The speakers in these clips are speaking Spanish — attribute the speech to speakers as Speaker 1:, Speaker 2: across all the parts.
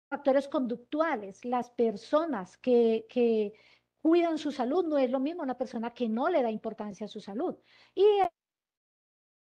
Speaker 1: factores conductuales. Las personas que cuidan su salud no es lo mismo una persona que no le da importancia a su salud. Y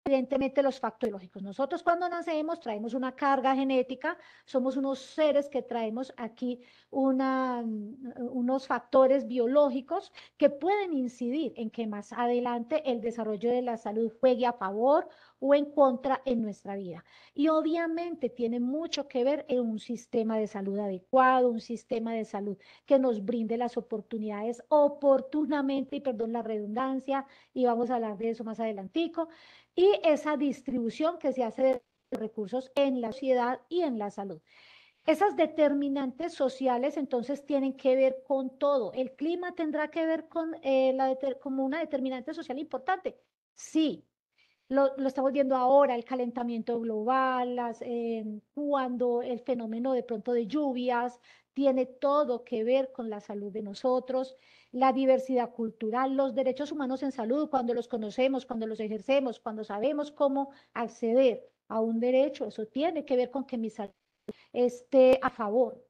Speaker 1: evidentemente los factores biológicos. Nosotros cuando nacemos traemos una carga genética, somos unos seres que traemos aquí unos factores biológicos que pueden incidir en que más adelante el desarrollo de la salud juegue a favor o en contra en nuestra vida. Y obviamente tiene mucho que ver en un sistema de salud adecuado, un sistema de salud que nos brinde las oportunidades oportunamente, y perdón la redundancia, y vamos a hablar de eso más adelantico, y esa distribución que se hace de recursos en la sociedad y en la salud. Esas determinantes sociales entonces tienen que ver con todo. ¿El clima tendrá que ver con como una determinante social importante? Sí, lo estamos viendo ahora, el calentamiento global, cuando el fenómeno de pronto de lluvias tiene todo que ver con la salud de nosotros, la diversidad cultural, los derechos humanos en salud, cuando los conocemos, cuando los ejercemos, cuando sabemos cómo acceder a un derecho, eso tiene que ver con que mi salud esté a favor.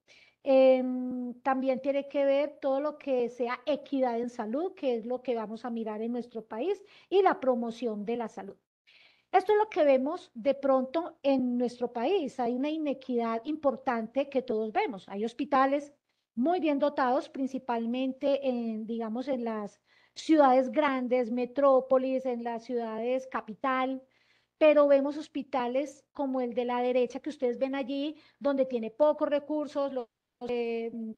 Speaker 1: También tiene que ver todo lo que sea equidad en salud, que es lo que vamos a mirar en nuestro país, y la promoción de la salud. Esto es lo que vemos de pronto en nuestro país. Hay una inequidad importante que todos vemos. Hay hospitales muy bien dotados, principalmente en, digamos, en las ciudades grandes, metrópolis, en las ciudades capital, pero vemos hospitales como el de la derecha que ustedes ven allí, donde tiene pocos recursos, los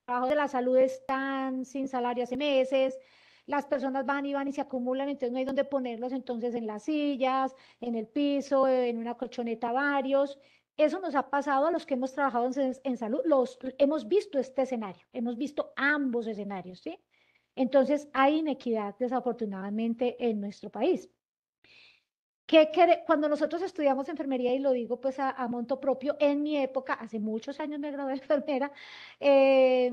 Speaker 1: trabajos de la salud están sin salario hace meses, las personas van y van y se acumulan, entonces no hay dónde ponerlos, entonces en las sillas, en el piso, en una colchoneta varios. Eso nos ha pasado a los que hemos trabajado en salud, hemos visto este escenario, hemos visto ambos escenarios, ¿sí? Entonces hay inequidad desafortunadamente en nuestro país. Cuando nosotros estudiamos enfermería, y lo digo pues a monto propio, en mi época, hace muchos años me gradué de enfermera, eh,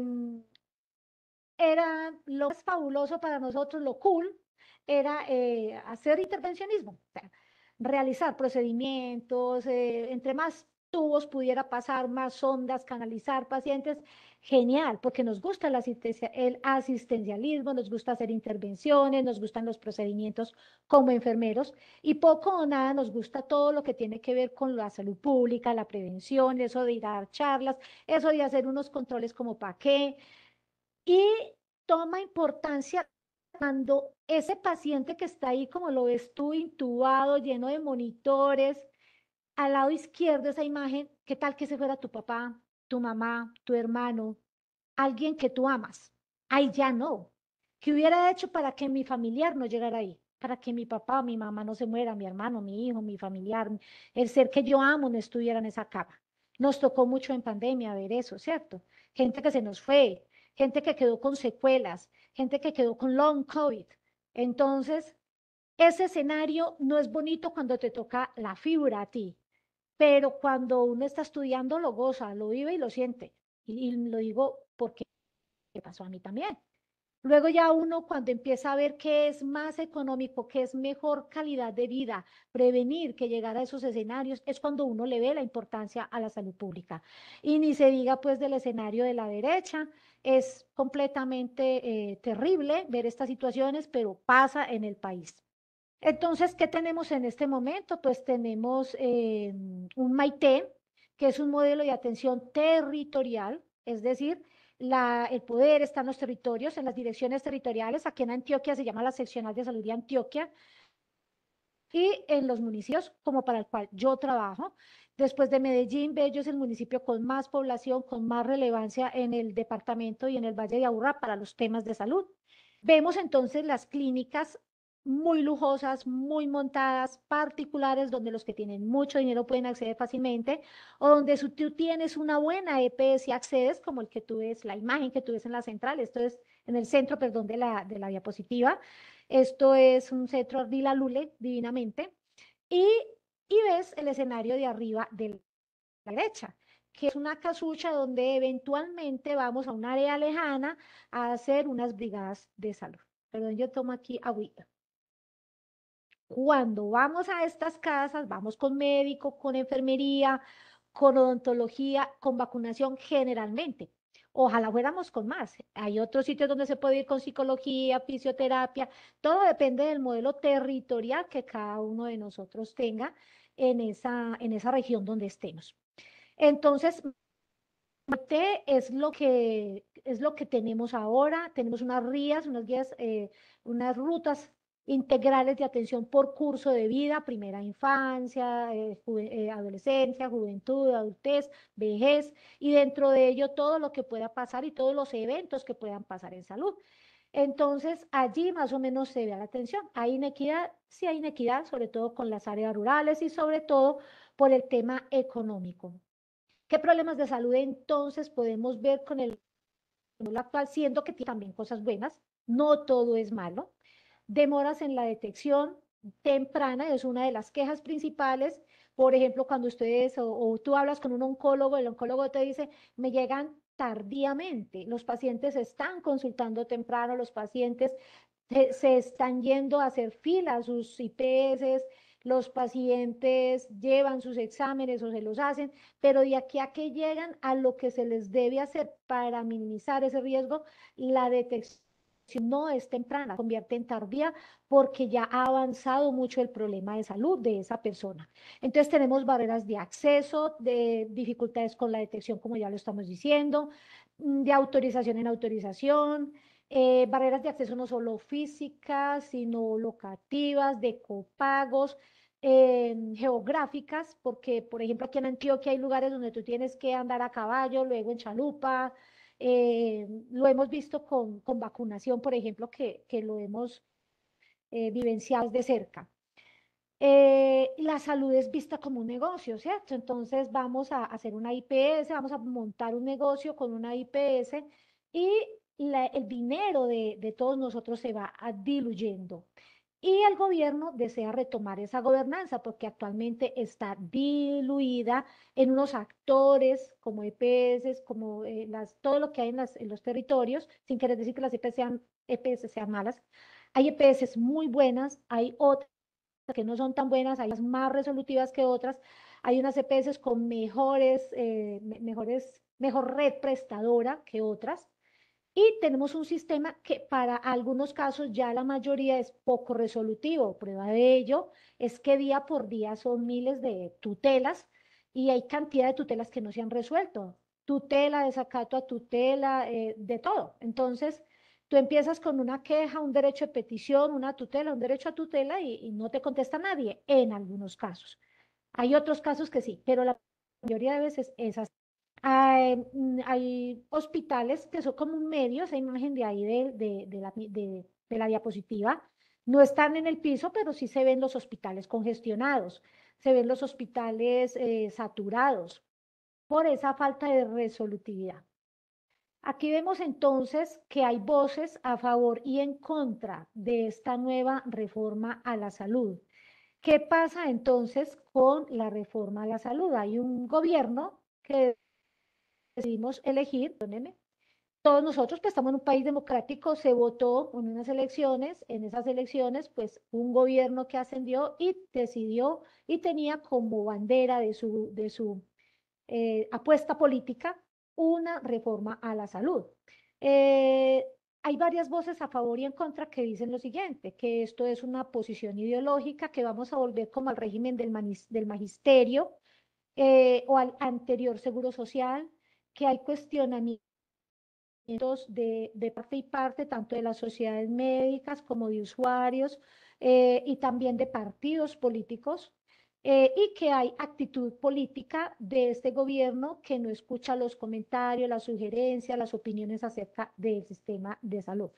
Speaker 1: era lo más fabuloso para nosotros, lo cool, era hacer intervencionismo, o sea, realizar procedimientos, entre más tubos pudiera pasar, más ondas, canalizar pacientes, genial, porque nos gusta el asistencialismo, nos gusta hacer intervenciones, nos gustan los procedimientos como enfermeros, y poco o nada nos gusta todo lo que tiene que ver con la salud pública, la prevención, eso de ir a dar charlas, eso de hacer unos controles como para qué. Y toma importancia cuando ese paciente que está ahí, como lo ves tú, intubado, lleno de monitores, al lado izquierdo esa imagen, ¿qué tal que ese fuera tu papá, tu mamá, tu hermano, alguien que tú amas? Ahí ya no. ¿Qué hubiera hecho para que mi familiar no llegara ahí? Para que mi papá, mi mamá no se muera, mi hermano, mi hijo, mi familiar, el ser que yo amo no estuviera en esa cama. Nos tocó mucho en pandemia ver eso, ¿cierto? Gente que se nos fue, gente que quedó con secuelas, gente que quedó con long COVID. Entonces, ese escenario no es bonito cuando te toca la fibra a ti, pero cuando uno está estudiando lo goza, lo vive y lo siente. Y lo digo porque me pasó a mí también. Luego ya uno cuando empieza a ver qué es más económico, qué es mejor calidad de vida, prevenir que llegar a esos escenarios, es cuando uno le ve la importancia a la salud pública. Y ni se diga pues del escenario de la derecha, es completamente terrible ver estas situaciones, pero pasa en el país. Entonces, ¿qué tenemos en este momento? Pues tenemos un Maite, que es un modelo de atención territorial, es decir, el poder está en los territorios, en las direcciones territoriales. Aquí en Antioquia se llama la Seccional de Salud de Antioquia, y en los municipios como para el cual yo trabajo. Después de Medellín, Bello es el municipio con más población, con más relevancia en el departamento y en el Valle de Aburrá para los temas de salud. Vemos entonces las clínicas muy lujosas, muy montadas, particulares, donde los que tienen mucho dinero pueden acceder fácilmente, o donde si tú tienes una buena EPS y accedes, como el que tú ves, la imagen que tú ves en la central, esto es en el centro, perdón, de la diapositiva. Esto es un centro Ardila Lule, divinamente, y, y ves el escenario de arriba de la derecha, que es una casucha donde eventualmente vamos a un área lejana a hacer unas brigadas de salud. Perdón, yo tomo aquí agüita. Cuando vamos a estas casas, vamos con médico, con enfermería, con odontología, con vacunación generalmente. Ojalá fuéramos con más. Hay otros sitios donde se puede ir con psicología, fisioterapia, todo depende del modelo territorial que cada uno de nosotros tenga en esa región donde estemos. Entonces, Mate es lo que tenemos ahora. Tenemos unas RIAs, unas guías, unas rutas integrales de atención por curso de vida, primera infancia, adolescencia, juventud, adultez, vejez, y dentro de ello todo lo que pueda pasar y todos los eventos que puedan pasar en salud. Entonces, allí más o menos se ve la atención. Hay inequidad, sí hay inequidad, sobre todo con las áreas rurales y sobre todo por el tema económico. ¿Qué problemas de salud entonces podemos ver con el modelo actual, siendo que tiene también cosas buenas? No todo es malo. Demoras en la detección temprana es una de las quejas principales. Por ejemplo, cuando ustedes o tú hablas con un oncólogo, el oncólogo te dice, me llegan tardíamente, los pacientes están consultando temprano, los pacientes se están yendo a hacer fila a sus IPS, los pacientes llevan sus exámenes o se los hacen, pero de aquí a que llegan a lo que se les debe hacer para minimizar ese riesgo, la detección no es temprana, convierte en tardía porque ya ha avanzado mucho el problema de salud de esa persona. Entonces tenemos barreras de acceso, de dificultades con la detección, como ya lo estamos diciendo, de autorización en autorización, barreras de acceso no solo físicas, sino locativas, de copagos, geográficas, porque por ejemplo aquí en Antioquia hay lugares donde tú tienes que andar a caballo, luego en chalupa, lo hemos visto con vacunación, por ejemplo, que lo hemos vivenciado de cerca. La salud es vista como un negocio, ¿cierto? Entonces vamos a hacer una IPS, vamos a montar un negocio con una IPS y el dinero de todos nosotros se va diluyendo. Y el gobierno desea retomar esa gobernanza porque actualmente está diluida en unos actores como EPS, como todo lo que hay en los territorios, sin querer decir que las EPS sean malas. Hay EPS muy buenas, hay otras que no son tan buenas, hay unas más resolutivas que otras, hay unas EPS con mejor red prestadora que otras, y tenemos un sistema que para algunos casos ya la mayoría es poco resolutivo. Prueba de ello es que día por día son miles de tutelas y hay cantidad de tutelas que no se han resuelto. Tutela, desacato a tutela, de todo. Entonces, tú empiezas con una queja, un derecho de petición, una tutela, un derecho a tutela y no te contesta nadie en algunos casos. Hay otros casos que sí, pero la mayoría de veces es así. Hay hospitales que son como un medio, esa imagen de ahí de la diapositiva, no están en el piso, pero sí se ven los hospitales congestionados, se ven los hospitales saturados por esa falta de resolutividad. Aquí vemos entonces que hay voces a favor y en contra de esta nueva reforma a la salud. ¿Qué pasa entonces con la reforma a la salud? Hay un gobierno que decidimos elegir, perdónenme, todos nosotros pues estamos en un país democrático, se votó en unas elecciones, en esas elecciones pues un gobierno que ascendió y decidió y tenía como bandera de su apuesta política una reforma a la salud. Eh, Hay varias voces a favor y en contra que dicen lo siguiente, que esto es una posición ideológica, que vamos a volver como al régimen del magisterio o al anterior seguro social, que hay cuestionamientos de parte y parte, tanto de las sociedades médicas como de usuarios y también de partidos políticos, y que hay actitud política de este gobierno que no escucha los comentarios, las sugerencias, las opiniones acerca del sistema de salud.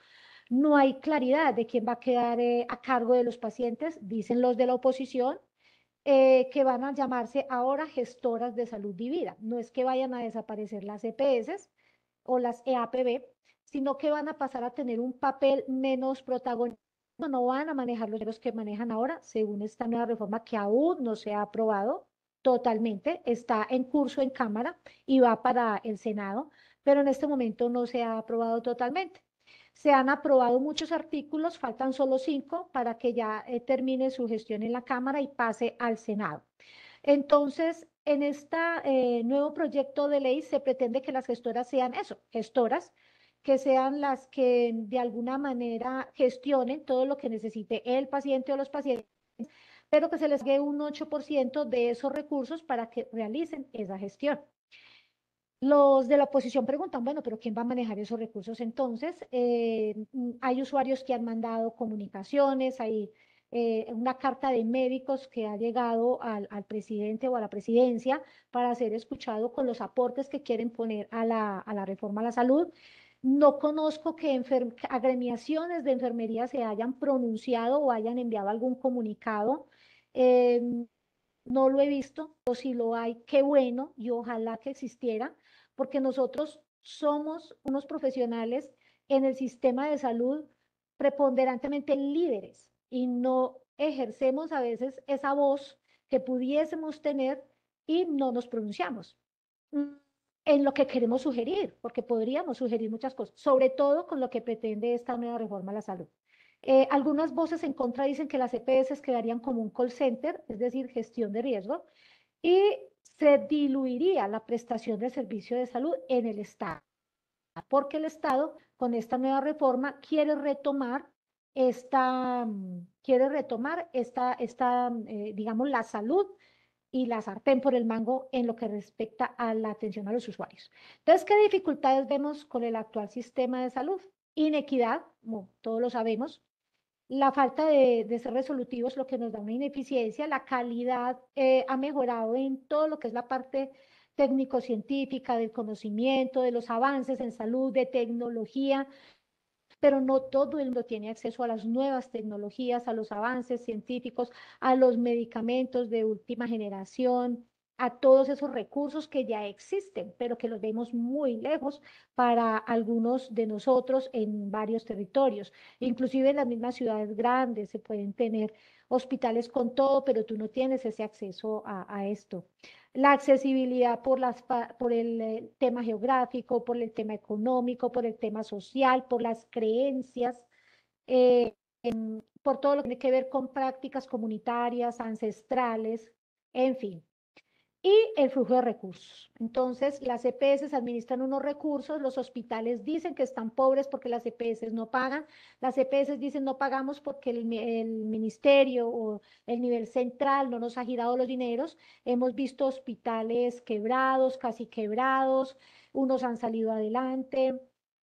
Speaker 1: No hay claridad de quién va a quedar a cargo de los pacientes, dicen los de la oposición, que van a llamarse ahora gestoras de salud y vida. No es que vayan a desaparecer las EPS o las EAPB, sino que van a pasar a tener un papel menos protagónico. No van a manejar los que manejan ahora, según esta nueva reforma que aún no se ha aprobado totalmente, está en curso en Cámara y va para el Senado, pero en este momento no se ha aprobado totalmente. Se han aprobado muchos artículos, faltan solo 5 para que ya termine su gestión en la Cámara y pase al Senado. Entonces, en este nuevo proyecto de ley se pretende que las gestoras sean eso, gestoras, que sean las que de alguna manera gestionen todo lo que necesite el paciente o los pacientes, pero que se les dé un 8% de esos recursos para que realicen esa gestión. Los de la oposición preguntan, bueno, pero ¿quién va a manejar esos recursos entonces? Hay usuarios que han mandado comunicaciones, hay una carta de médicos que ha llegado al presidente o a la presidencia para ser escuchado con los aportes que quieren poner a la reforma a la salud. No conozco que agremiaciones de enfermería se hayan pronunciado o hayan enviado algún comunicado. Em, no lo he visto, o si lo hay, qué bueno, y ojalá que existiera, porque nosotros somos unos profesionales en el sistema de salud preponderantemente líderes y no ejercemos a veces esa voz que pudiésemos tener y no nos pronunciamos en lo que queremos sugerir, porque podríamos sugerir muchas cosas, sobre todo con lo que pretende esta nueva reforma a la salud. Algunas voces en contra dicen que las EPS quedarían como un call center, es decir, gestión de riesgo, y se diluiría la prestación del servicio de salud en el Estado, porque el Estado, con esta nueva reforma, quiere retomar digamos, la salud y la sartén por el mango en lo que respecta a la atención a los usuarios. Entonces, ¿qué dificultades vemos con el actual sistema de salud? Inequidad, como todos lo sabemos, la falta de ser resolutivos, lo que nos da una ineficiencia, la calidad ha mejorado en todo lo que es la parte técnico-científica, del conocimiento, de los avances en salud, de tecnología, pero no todo el mundo tiene acceso a las nuevas tecnologías, a los avances científicos, a los medicamentos de última generación, a todos esos recursos que ya existen, pero que los vemos muy lejos para algunos de nosotros en varios territorios. Inclusive en las mismas ciudades grandes se pueden tener hospitales con todo, pero tú no tienes ese acceso a esto. La accesibilidad por el tema geográfico, por el tema económico, por el tema social, por las creencias, eh, por todo lo que tiene que ver con prácticas comunitarias, ancestrales, en fin. Y el flujo de recursos. Entonces, las EPS administran unos recursos, los hospitales dicen que están pobres porque las EPS no pagan, las EPS dicen no pagamos porque el ministerio o el nivel central no nos ha girado los dineros. Hemos visto hospitales quebrados, casi quebrados, unos han salido adelante,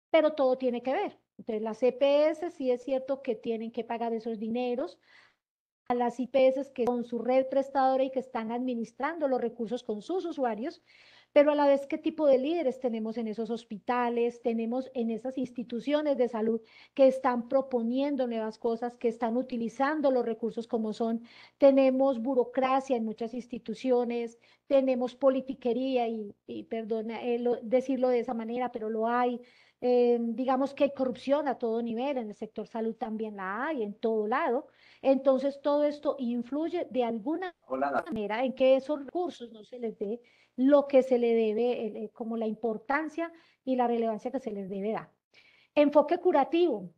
Speaker 1: pero todo tiene que ver. Entonces, las EPS sí es cierto que tienen que pagar esos dineros, a las IPS que son su red prestadora y que están administrando los recursos con sus usuarios, pero a la vez qué tipo de líderes tenemos en esos hospitales, tenemos en esas instituciones de salud que están proponiendo nuevas cosas, que están utilizando los recursos como son. Tenemos burocracia en muchas instituciones, tenemos politiquería y perdona decirlo de esa manera, pero lo hay. Digamos que hay corrupción a todo nivel, en el sector salud también la hay, en todo lado. Entonces, todo esto influye de alguna manera en que esos recursos no se les dé lo que se le debe, como la importancia y la relevancia que se les debe dar. Enfoque curativo.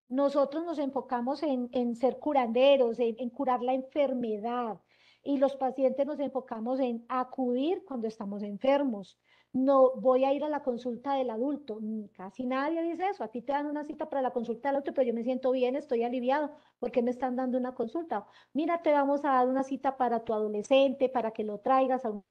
Speaker 1: Nosotros nos enfocamos en ser curanderos, en curar la enfermedad y los pacientes nos enfocamos en acudir cuando estamos enfermos. No voy a ir a la consulta del adulto. Casi nadie dice eso. A ti te dan una cita para la consulta del adulto, pero yo me siento bien, estoy aliviado. ¿Por qué me están dando una consulta? Mira, te vamos a dar una cita para tu adolescente, para que lo traigas a una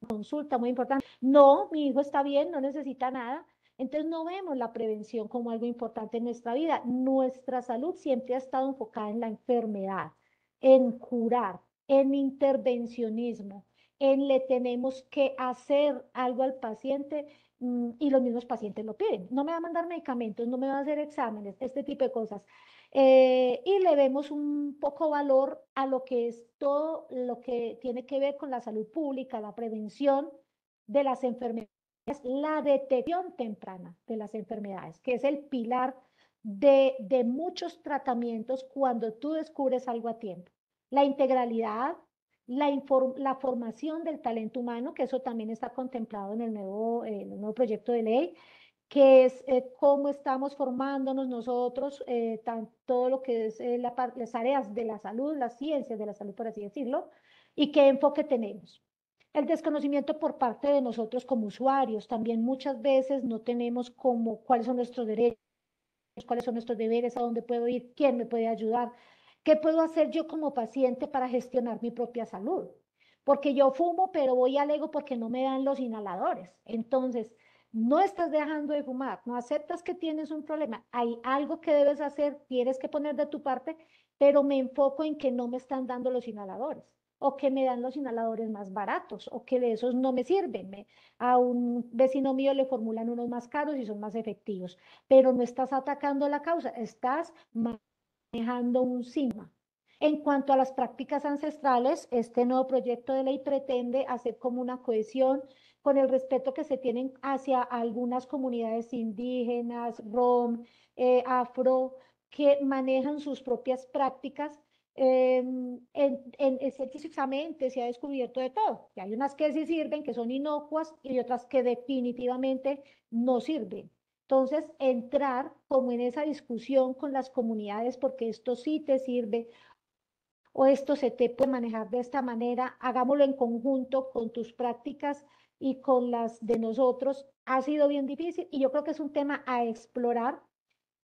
Speaker 1: consulta muy importante. No, mi hijo está bien, no necesita nada. Entonces no vemos la prevención como algo importante en nuestra vida. Nuestra salud siempre ha estado enfocada en la enfermedad, en curar, en intervencionismo, en le tenemos que hacer algo al paciente y los mismos pacientes lo piden. No me va a mandar medicamentos, no me va a hacer exámenes, este tipo de cosas. Y le vemos un poco valor a lo que es todo lo que tiene que ver con la salud pública, la prevención de las enfermedades, la detección temprana de las enfermedades, que es el pilar de muchos tratamientos cuando tú descubres algo a tiempo. La integralidad, la formación del talento humano, que eso también está contemplado en el nuevo proyecto de ley, que es cómo estamos formándonos nosotros, todo lo que es las áreas de la salud, las ciencias de la salud, por así decirlo, y qué enfoque tenemos. El desconocimiento por parte de nosotros como usuarios. También muchas veces no tenemos como cuáles son nuestros derechos, cuáles son nuestros deberes, a dónde puedo ir, quién me puede ayudar, qué puedo hacer yo como paciente para gestionar mi propia salud. Porque yo fumo, pero voy al ego porque no me dan los inhaladores. Entonces, no estás dejando de fumar, no aceptas que tienes un problema, hay algo que debes hacer, tienes que poner de tu parte, pero me enfoco en que no me están dando los inhaladores o que me dan los inhaladores más baratos o que de esos no me sirven. A un vecino mío le formulan unos más caros y son más efectivos, pero no estás atacando la causa, estás manejando un síntoma. En cuanto a las prácticas ancestrales, este nuevo proyecto de ley pretende hacer como una cohesión con el respeto que se tienen hacia algunas comunidades indígenas, rom, afro, que manejan sus propias prácticas. Científicamente se ha descubierto de todo, que hay unas que sí sirven, que son inocuas, y otras que definitivamente no sirven. Entonces, entrar como en esa discusión con las comunidades, porque esto sí te sirve o esto se te puede manejar de esta manera, hagámoslo en conjunto con tus prácticas y con las de nosotros, ha sido bien difícil y yo creo que es un tema a explorar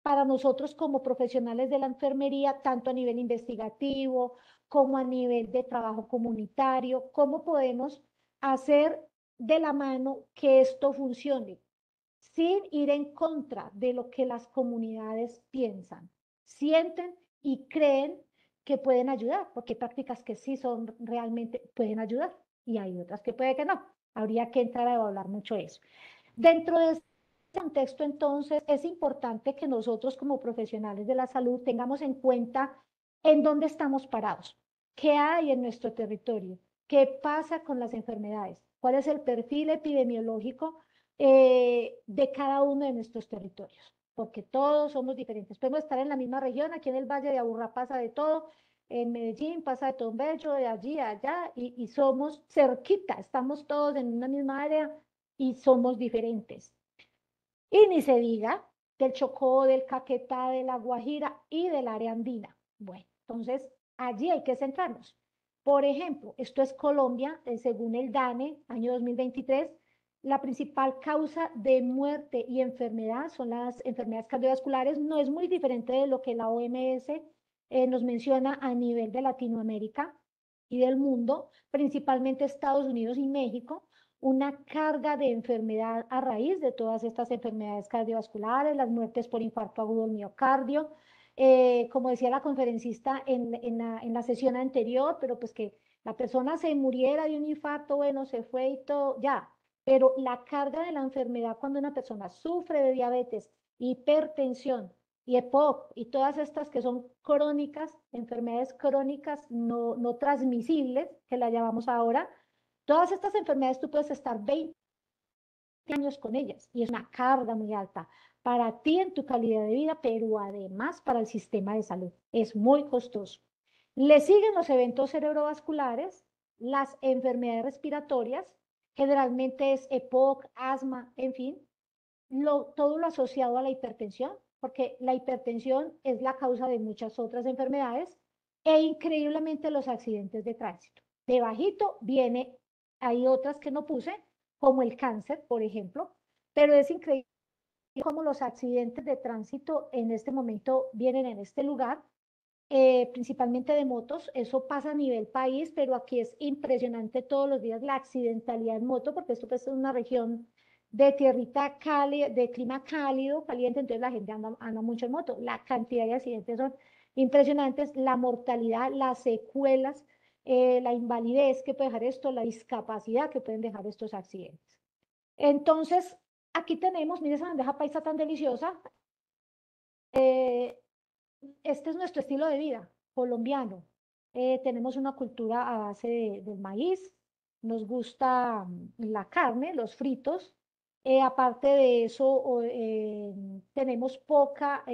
Speaker 1: para nosotros como profesionales de la enfermería, tanto a nivel investigativo como a nivel de trabajo comunitario, cómo podemos hacer de la mano que esto funcione sin ir en contra de lo que las comunidades piensan, sienten y creen que pueden ayudar, porque hay prácticas que sí son realmente pueden ayudar y hay otras que puede que no. Habría que entrar a evaluar mucho eso. Dentro de este contexto, entonces, es importante que nosotros como profesionales de la salud tengamos en cuenta en dónde estamos parados, qué hay en nuestro territorio, qué pasa con las enfermedades, cuál es el perfil epidemiológico de cada uno de nuestros territorios, porque todos somos diferentes. Podemos estar en la misma región, aquí en el Valle de Aburrá pasa de todo, en Medellín pasa de Tombello, de allí a allá, y somos cerquita, estamos todos en una misma área y somos diferentes. Y ni se diga del Chocó, del Caquetá, de la Guajira y del área andina. Bueno, entonces allí hay que centrarnos. Por ejemplo, esto es Colombia, según el DANE, año 2023, la principal causa de muerte y enfermedad son las enfermedades cardiovasculares. No es muy diferente de lo que la OMS nos menciona a nivel de Latinoamérica y del mundo, principalmente Estados Unidos y México, una carga de enfermedad a raíz de todas estas enfermedades cardiovasculares, las muertes por infarto agudo del miocardio, como decía la conferencista en la sesión anterior, pero pues que la persona se muriera de un infarto, bueno, se fue y todo, ya, pero la carga de la enfermedad cuando una persona sufre de diabetes, hipertensión y EPOC y todas estas que son crónicas, enfermedades crónicas no transmisibles, que la llamamos ahora, todas estas enfermedades tú puedes estar 20 años con ellas y es una carga muy alta para ti en tu calidad de vida, pero además para el sistema de salud. Es muy costoso. Le siguen los eventos cerebrovasculares, las enfermedades respiratorias, generalmente es EPOC, asma, en fin, todo lo asociado a la hipertensión, porque la hipertensión es la causa de muchas otras enfermedades e increíblemente los accidentes de tránsito. De bajito viene, hay otras que no puse, como el cáncer, por ejemplo, pero es increíble cómo los accidentes de tránsito en este momento vienen en este lugar, principalmente de motos. Eso pasa a nivel país, pero aquí es impresionante todos los días la accidentalidad en moto, porque esto pues, es una región de tierrita cálida, de clima cálido, caliente, entonces la gente anda mucho en moto. La cantidad de accidentes son impresionantes, la mortalidad, las secuelas, la invalidez que puede dejar esto, la discapacidad que pueden dejar estos accidentes. Entonces, aquí tenemos, mire esa bandeja paisa tan deliciosa. Este es nuestro estilo de vida colombiano. Tenemos una cultura a base del maíz, nos gusta la carne, los fritos. Aparte de eso, tenemos poca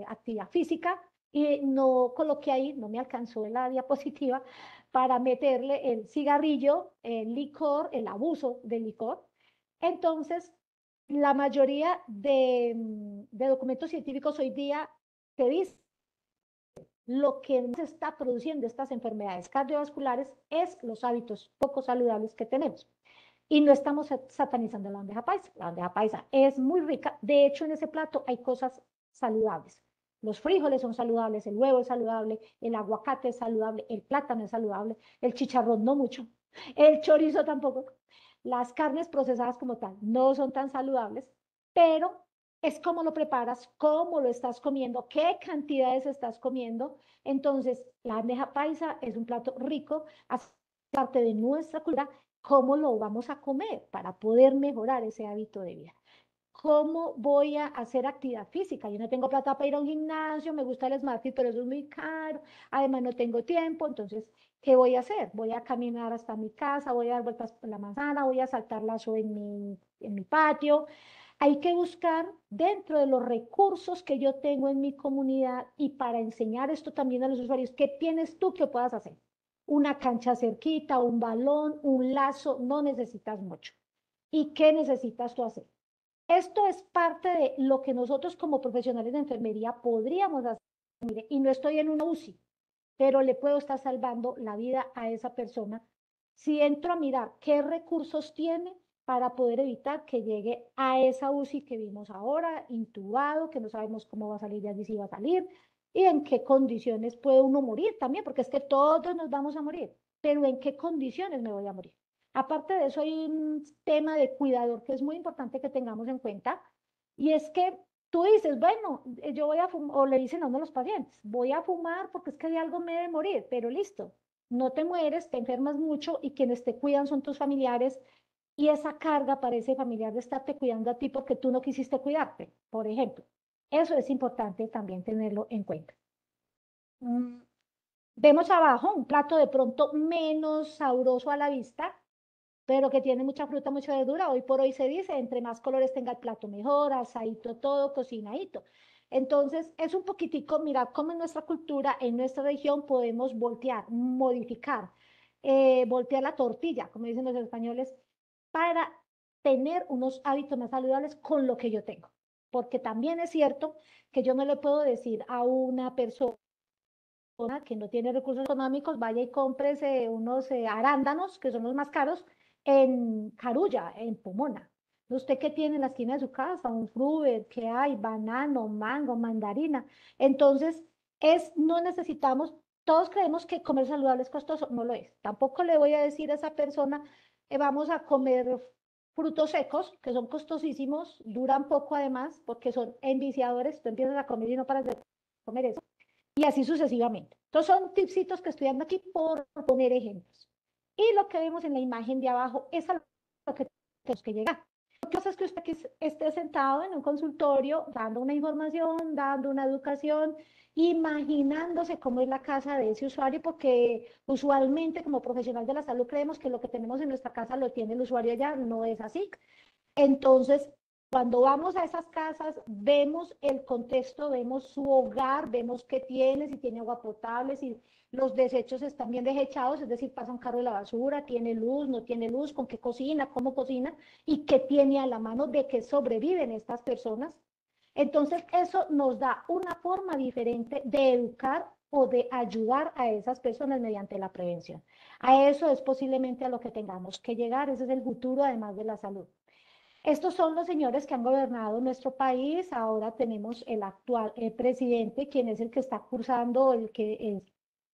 Speaker 1: actividad física y no coloqué ahí, no me alcanzó en la diapositiva, para meterle el cigarrillo, el licor, el abuso del licor. Entonces, la mayoría de documentos científicos hoy día te dicen lo que nos está produciendo estas enfermedades cardiovasculares es los hábitos poco saludables que tenemos. Y no estamos satanizando la bandeja paisa. La bandeja paisa es muy rica. De hecho, en ese plato hay cosas saludables. Los frijoles son saludables, el huevo es saludable, el aguacate es saludable, el plátano es saludable, el chicharrón no mucho, el chorizo tampoco. Las carnes procesadas como tal no son tan saludables, pero es cómo lo preparas, cómo lo estás comiendo, qué cantidades estás comiendo. Entonces, la bandeja paisa es un plato rico, hace parte de nuestra cultura. ¿Cómo lo vamos a comer para poder mejorar ese hábito de vida? ¿Cómo voy a hacer actividad física? Yo no tengo plata para ir a un gimnasio, me gusta el SmartFit, pero eso es muy caro, además no tengo tiempo, entonces, ¿qué voy a hacer? Voy a caminar hasta mi casa, voy a dar vueltas por la manzana, voy a saltar lazo en mi patio. Hay que buscar dentro de los recursos que yo tengo en mi comunidad y para enseñar esto también a los usuarios, ¿qué tienes tú que puedas hacer? Una cancha cerquita, un balón, un lazo, no necesitas mucho. ¿Y qué necesitas tú hacer? Esto es parte de lo que nosotros como profesionales de enfermería podríamos hacer. Mire, y no estoy en una UCI, pero le puedo estar salvando la vida a esa persona si entro a mirar qué recursos tiene para poder evitar que llegue a esa UCI que vimos ahora, intubado, que no sabemos cómo va a salir de allí, si va a salir, y en qué condiciones puede uno morir también, porque es que todos nos vamos a morir, pero en qué condiciones me voy a morir. Aparte de eso, hay un tema de cuidador que es muy importante que tengamos en cuenta, y es que tú dices, bueno, yo voy a fumar, o le dicen a uno de los pacientes, voy a fumar porque es que hay algo me debe morir, pero listo, no te mueres, te enfermas mucho y quienes te cuidan son tus familiares y esa carga para ese familiar de estarte cuidando a ti porque tú no quisiste cuidarte, por ejemplo. Eso es importante también tenerlo en cuenta. Mm, Vemos abajo un plato de pronto menos sabroso a la vista, pero que tiene mucha fruta, mucha verdura. Hoy por hoy se dice, entre más colores tenga el plato mejor, asadito todo, cocinadito. Entonces, es un poquitico, mira cómo en nuestra cultura, en nuestra región podemos voltear, modificar, voltear la tortilla, como dicen los españoles, para tener unos hábitos más saludables con lo que yo tengo. Porque también es cierto que yo no le puedo decir a una persona que no tiene recursos económicos, vaya y cómprese unos arándanos, que son los más caros, en Carulla, en Pomona. ¿Usted qué tiene en la esquina de su casa? Un fruver, ¿qué hay? Banano, mango, mandarina. Entonces, no necesitamos, todos creemos que comer saludable es costoso, no lo es. Tampoco le voy a decir a esa persona, vamos a comer frutos secos, que son costosísimos, duran poco además, porque son enviciadores, tú empiezas a comer y no paras de comer eso y así sucesivamente. Entonces son tipsitos que estoy dando aquí por poner ejemplos. Y lo que vemos en la imagen de abajo es a lo que tenemos que llegar. Lo que pasa es que usted aquí esté sentado en un consultorio dando una información, dando una educación, imaginándose cómo es la casa de ese usuario, porque usualmente como profesional de la salud creemos que lo que tenemos en nuestra casa lo tiene el usuario allá, no es así. Entonces, cuando vamos a esas casas, vemos el contexto, vemos su hogar, vemos qué tiene, si tiene agua potable, si los desechos están bien desechados, es decir, pasa un carro de la basura, tiene luz, no tiene luz, con qué cocina, cómo cocina y qué tiene a la mano de que sobreviven estas personas. Entonces, eso nos da una forma diferente de educar o de ayudar a esas personas mediante la prevención. A eso es posiblemente a lo que tengamos que llegar, ese es el futuro además de la salud. Estos son los señores que han gobernado nuestro país. Ahora tenemos el actual presidente, quien es el que está cursando,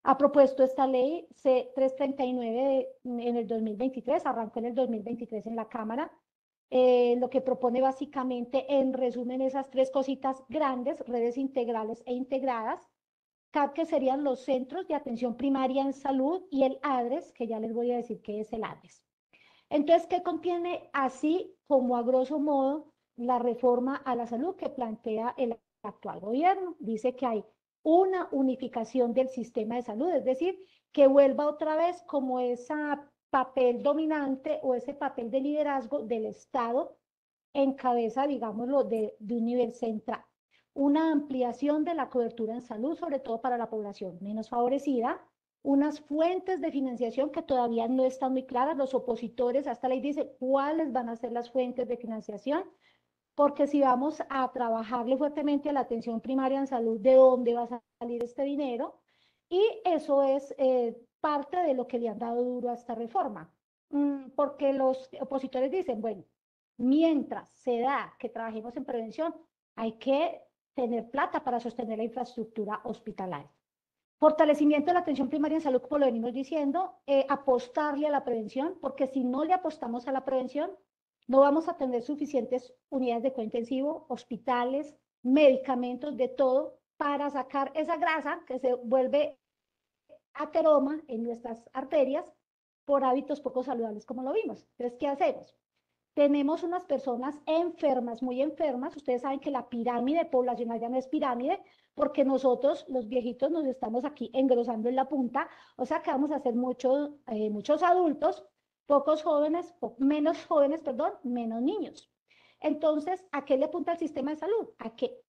Speaker 1: ha propuesto esta ley C-339 en el 2023, arrancó en el 2023 en la Cámara. Lo que propone básicamente, en resumen, esas tres cositas grandes, redes integrales e integradas, CAP, que serían los centros de atención primaria en salud, y el ADRES, que ya les voy a decir qué es el ADRES. Entonces, ¿qué contiene así como a grosso modo la reforma a la salud que plantea el actual gobierno? Dice que hay una unificación del sistema de salud, es decir, que vuelva otra vez como ese papel dominante o ese papel de liderazgo del Estado en cabeza, digámoslo, de un nivel central. Una ampliación de la cobertura en salud, sobre todo para la población menos favorecida, unas fuentes de financiación que todavía no están muy claras. Los opositores a esta ley dicen cuáles van a ser las fuentes de financiación, porque si vamos a trabajarle fuertemente a la atención primaria en salud, ¿de dónde va a salir este dinero? Y eso es parte de lo que le han dado duro a esta reforma. Porque los opositores dicen, bueno, mientras se da que trabajemos en prevención, hay que tener plata para sostener la infraestructura hospitalaria. Fortalecimiento de la atención primaria en salud, como lo venimos diciendo, apostarle a la prevención, porque si no le apostamos a la prevención, no vamos a tener suficientes unidades de cuidado intensivo, hospitales, medicamentos, de todo, para sacar esa grasa que se vuelve ateroma en nuestras arterias por hábitos poco saludables, como lo vimos. Entonces, ¿qué hacemos? Tenemos unas personas enfermas, muy enfermas. Ustedes saben que la pirámide poblacional ya no es pirámide, porque nosotros, los viejitos, nos estamos aquí engrosando en la punta, o sea que vamos a ser muchos adultos, pocos jóvenes, menos jóvenes, perdón, menos niños. Entonces, ¿a qué le apunta el sistema de salud? A que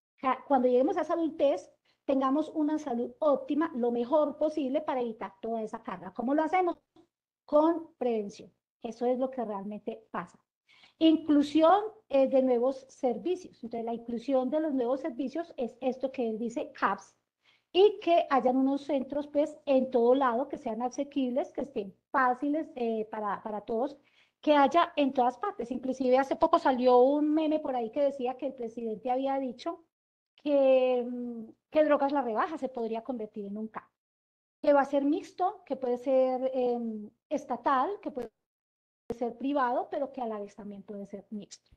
Speaker 1: cuando lleguemos a esa adultez, tengamos una salud óptima, lo mejor posible para evitar toda esa carga. ¿Cómo lo hacemos? Con prevención. Eso es lo que realmente pasa. Inclusión de nuevos servicios. Entonces, la inclusión de los nuevos servicios es esto que él dice, CAPS, y que hayan unos centros, pues, en todo lado, que sean asequibles, que estén fáciles para todos, que haya en todas partes. Inclusive hace poco salió un meme por ahí que decía que el presidente había dicho que drogas la rebaja se podría convertir en un CAP, que va a ser mixto, que puede ser estatal, que puede ser privado, pero que a la vez también puede ser mixto.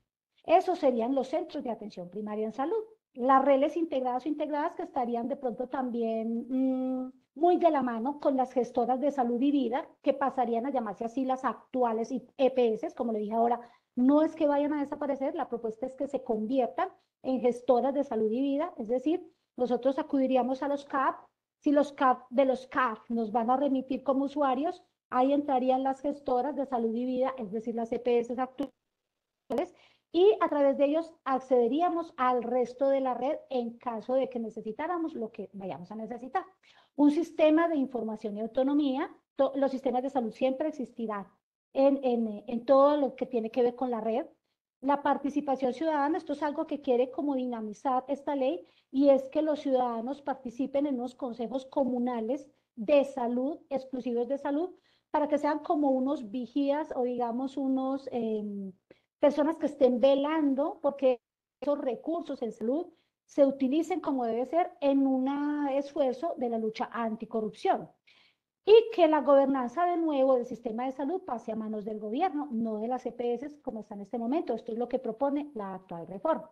Speaker 1: Esos serían los centros de atención primaria en salud. Las redes integradas o integradas que estarían de pronto también muy de la mano con las gestoras de salud y vida, que pasarían a llamarse así las actuales EPS, como le dije ahora, no es que vayan a desaparecer, la propuesta es que se conviertan en gestoras de salud y vida, es decir, nosotros acudiríamos a los CAP, si los CAP de los CAP nos van a remitir como usuarios, ahí entrarían las gestoras de salud y vida, es decir, las EPS actuales, y a través de ellos accederíamos al resto de la red en caso de que necesitáramos lo que vayamos a necesitar. Un sistema de información y autonomía, los sistemas de salud siempre existirán en todo lo que tiene que ver con la red. La participación ciudadana, esto es algo que quiere como dinamizar esta ley, y es que los ciudadanos participen en unos consejos comunales de salud, exclusivos de salud, para que sean como unos vigías o digamos unos personas que estén velando porque esos recursos en salud se utilicen como debe ser en un esfuerzo de la lucha anticorrupción. Y que la gobernanza de nuevo del sistema de salud pase a manos del gobierno, no de las EPS como está en este momento. Esto es lo que propone la actual reforma.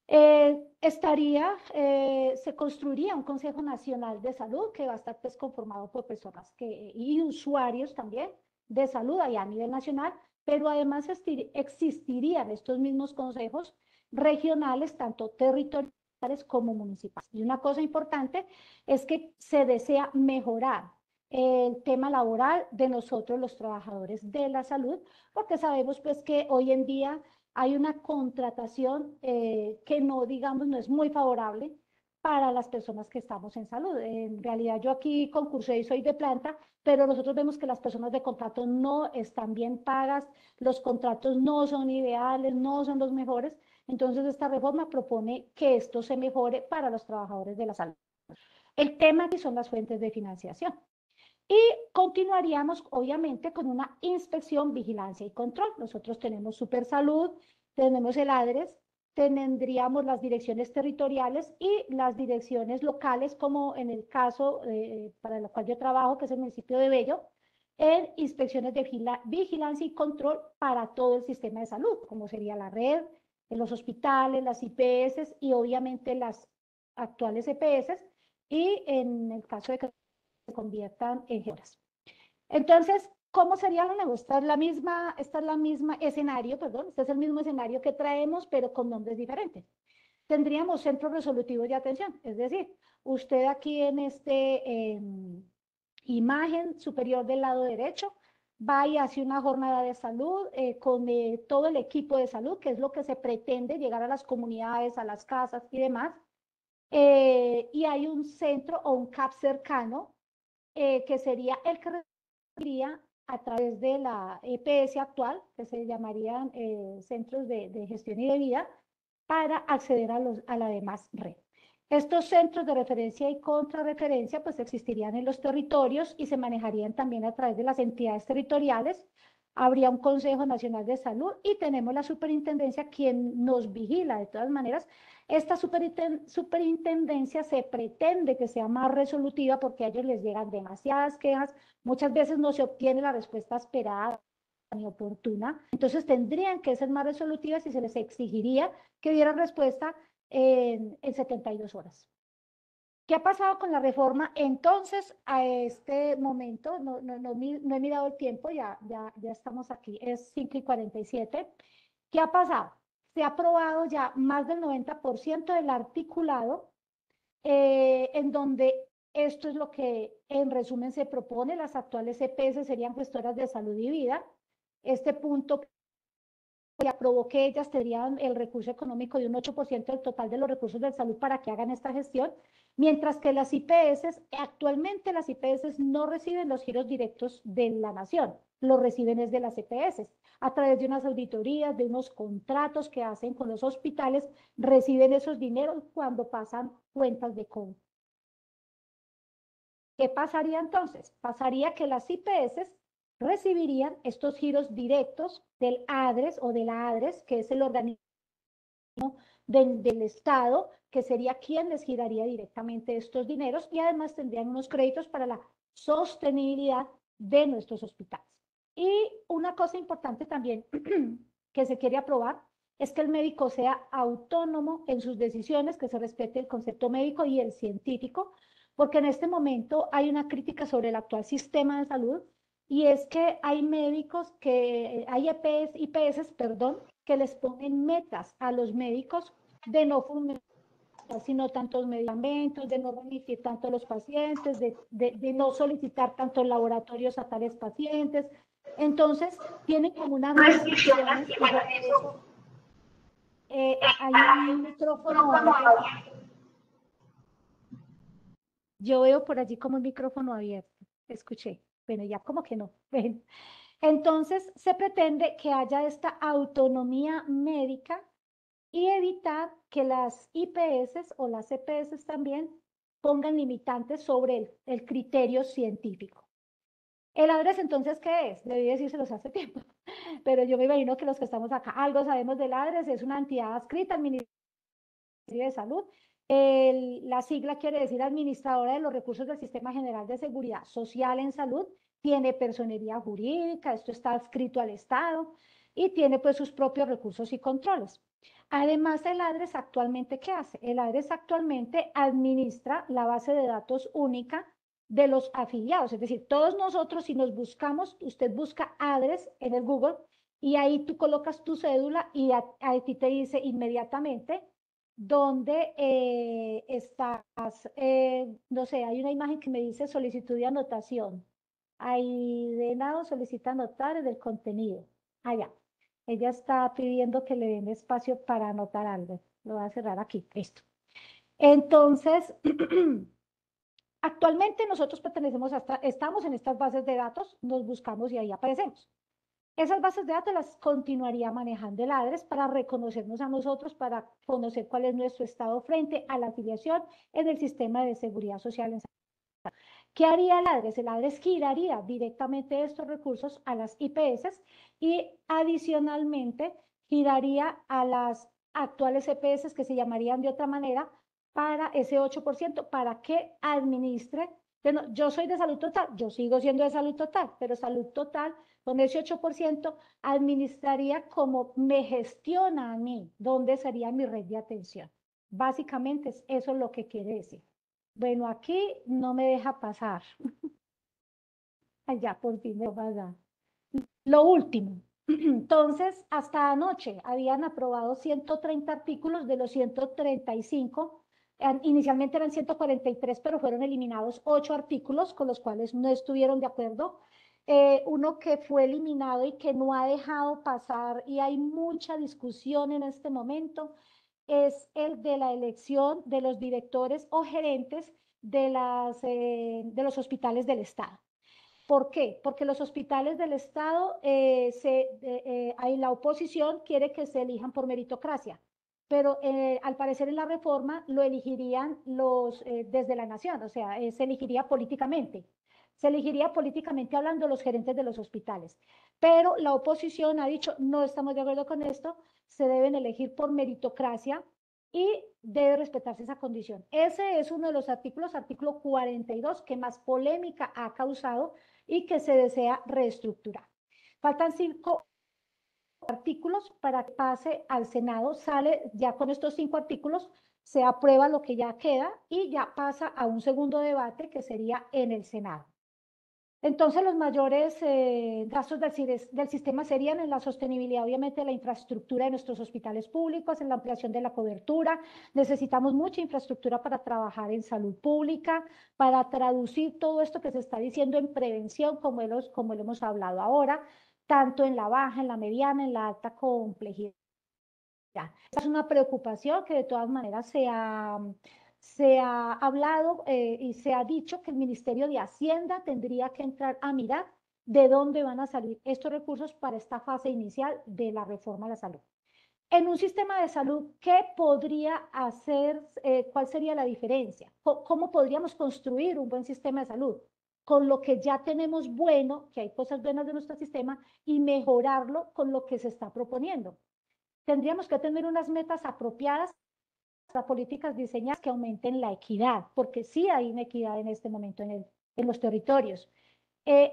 Speaker 1: Se construiría un Consejo Nacional de Salud que va a estar pues, conformado por personas y usuarios también de salud allá a nivel nacional, pero además existirían estos mismos consejos regionales, tanto territoriales como municipales. Y una cosa importante es que se desea mejorar el tema laboral de nosotros los trabajadores de la salud, porque sabemos pues que hoy en día hay una contratación que no, digamos, no es muy favorable para las personas que estamos en salud. En realidad yo aquí concursé y soy de planta, pero nosotros vemos que las personas de contrato no están bien pagas, los contratos no son ideales, no son los mejores. Entonces esta reforma propone que esto se mejore para los trabajadores de la salud. El tema aquí son las fuentes de financiación. Y continuaríamos, obviamente, con una inspección, vigilancia y control. Nosotros tenemos Supersalud, tenemos el ADRES, tendríamos las direcciones territoriales y las direcciones locales, como en el caso para el cual yo trabajo, que es el municipio de Bello, en inspecciones de vigilancia y control para todo el sistema de salud, como sería la red, en los hospitales, las IPS y obviamente las actuales EPS, y en el caso de que se conviertan en gestoras. Entonces, ¿cómo sería lo nuevo? Esta es la misma escenario, perdón, este es el mismo escenario que traemos, pero con nombres diferentes. Tendríamos centros resolutivos de atención, es decir, usted aquí en imagen superior del lado derecho va y hace una jornada de salud con todo el equipo de salud, que es lo que se pretende, llegar a las comunidades, a las casas y demás. Y hay un centro o un CAP cercano que sería el que recibiría a través de la EPS actual, que se llamarían Centros de Gestión y de Vida, para acceder a la demás red. Estos centros de referencia y contrarreferencia pues existirían en los territorios y se manejarían también a través de las entidades territoriales. Habría un Consejo Nacional de Salud y tenemos la superintendencia quien nos vigila. De todas maneras, esta superintendencia se pretende que sea más resolutiva porque a ellos les llegan demasiadas quejas, muchas veces no se obtiene la respuesta esperada ni oportuna, entonces tendrían que ser más resolutivas y se les exigiría que dieran respuesta en 72 horas. ¿Qué ha pasado con la reforma? Entonces, a este momento, no he mirado el tiempo, ya estamos aquí, es 5:47. ¿Qué ha pasado? Se ha aprobado ya más del 90% del articulado, en donde esto es lo que en resumen se propone. Las actuales EPS serían gestoras de salud y vida. Este punto que aprobó que ellas tendrían el recurso económico de un 8% del total de los recursos de salud para que hagan esta gestión, mientras que las IPS, actualmente las IPS no reciben los giros directos de la nación, los reciben desde las EPS, a través de unas auditorías, de unos contratos que hacen con los hospitales, reciben esos dineros cuando pasan cuentas de cobro. ¿Qué pasaría entonces? Pasaría que las IPS recibirían estos giros directos del ADRES o de la ADRES, que es el organismo del Estado, que sería quien les giraría directamente estos dineros y además tendrían unos créditos para la sostenibilidad de nuestros hospitales. Y una cosa importante también que se quiere aprobar es que el médico sea autónomo en sus decisiones, que se respete el concepto médico y el científico, porque en este momento hay una crítica sobre el actual sistema de salud y es que hay médicos que, hay IPS, perdón, que les ponen metas a los médicos de no fumar sino tantos medicamentos, de no remitir tanto a los pacientes, de no solicitar tantos laboratorios a tales pacientes. Entonces, tienen como unas restricciones y sobre eso hay un micrófono abierto. Yo veo por allí como un micrófono abierto. Escuché. Bueno, ya como que no. Entonces, se pretende que haya esta autonomía médica y evitar que las IPS o las EPS también pongan limitantes sobre el criterio científico. ¿El ADRES entonces qué es? Debí decírselos hace tiempo, pero yo me imagino que los que estamos acá algo sabemos del ADRES, es una entidad adscrita al Ministerio de Salud. La sigla quiere decir Administradora de los Recursos del Sistema General de Seguridad Social en Salud, tiene personería jurídica, esto está adscrito al Estado y tiene pues sus propios recursos y controles. Además, el ADRES actualmente, ¿qué hace? El ADRES actualmente administra la base de datos única de los afiliados, es decir, todos nosotros si nos buscamos, usted busca ADRES en el Google y ahí tú colocas tu cédula y a ti te dice inmediatamente dónde estás, no sé, hay una imagen que me dice solicitud de anotación. Ahí de lado solicita anotar en el contenido. Allá. Ella está pidiendo que le den espacio para anotar algo. Lo voy a cerrar aquí. Listo. Entonces, actualmente nosotros pertenecemos hasta, estamos en estas bases de datos, nos buscamos y ahí aparecemos. Esas bases de datos las continuaría manejando el ADRES para reconocernos a nosotros, para conocer cuál es nuestro estado frente a la afiliación en el sistema de seguridad social en Salud. ¿Qué haría el ADRES? El ADRES giraría directamente estos recursos a las IPS y adicionalmente giraría a las actuales EPS que se llamarían de otra manera para ese 8% para que administre. Bueno, yo soy de Salud Total, yo sigo siendo de Salud Total, pero Salud Total con ese 8% administraría como me gestiona a mí, dónde sería mi red de atención. Básicamente eso es lo que quiere decir. Bueno, aquí no me deja pasar. Allá por fin me va a dar. Lo último. Entonces, hasta anoche habían aprobado 130 artículos de los 135. Inicialmente eran 143, pero fueron eliminados 8 artículos con los cuales no estuvieron de acuerdo. Uno que fue eliminado y que no ha dejado pasar, y hay mucha discusión en este momento, es el de la elección de los directores o gerentes de los hospitales del Estado. ¿Por qué? Porque los hospitales del Estado, ahí la oposición quiere que se elijan por meritocracia, pero al parecer en la reforma lo elegirían desde la nación, o sea, se elegiría políticamente. Se elegiría políticamente hablando los gerentes de los hospitales. Pero la oposición ha dicho, no estamos de acuerdo con esto, se deben elegir por meritocracia y debe respetarse esa condición. Ese es uno de los artículos, artículo 42, que más polémica ha causado y que se desea reestructurar. Faltan 5 artículos para que pase al Senado, sale ya con estos 5 artículos, se aprueba lo que ya queda y ya pasa a un segundo debate que sería en el Senado. Entonces, los mayores gastos del sistema serían en la sostenibilidad, obviamente, de la infraestructura de nuestros hospitales públicos, en la ampliación de la cobertura. Necesitamos mucha infraestructura para trabajar en salud pública, para traducir todo esto que se está diciendo en prevención, como lo hemos hablado ahora, tanto en la baja, en la mediana, en la alta complejidad. Esa es una preocupación que de todas maneras se ha hablado y se ha dicho que el Ministerio de Hacienda tendría que entrar a mirar de dónde van a salir estos recursos para esta fase inicial de la reforma de la salud. En un sistema de salud, ¿qué podría hacer? ¿Cuál sería la diferencia? ¿Cómo podríamos construir un buen sistema de salud? Con lo que ya tenemos bueno, que hay cosas buenas de nuestro sistema, y mejorarlo con lo que se está proponiendo. Tendríamos que tener unas metas apropiadas para políticas diseñadas que aumenten la equidad, porque sí hay inequidad en este momento en los territorios.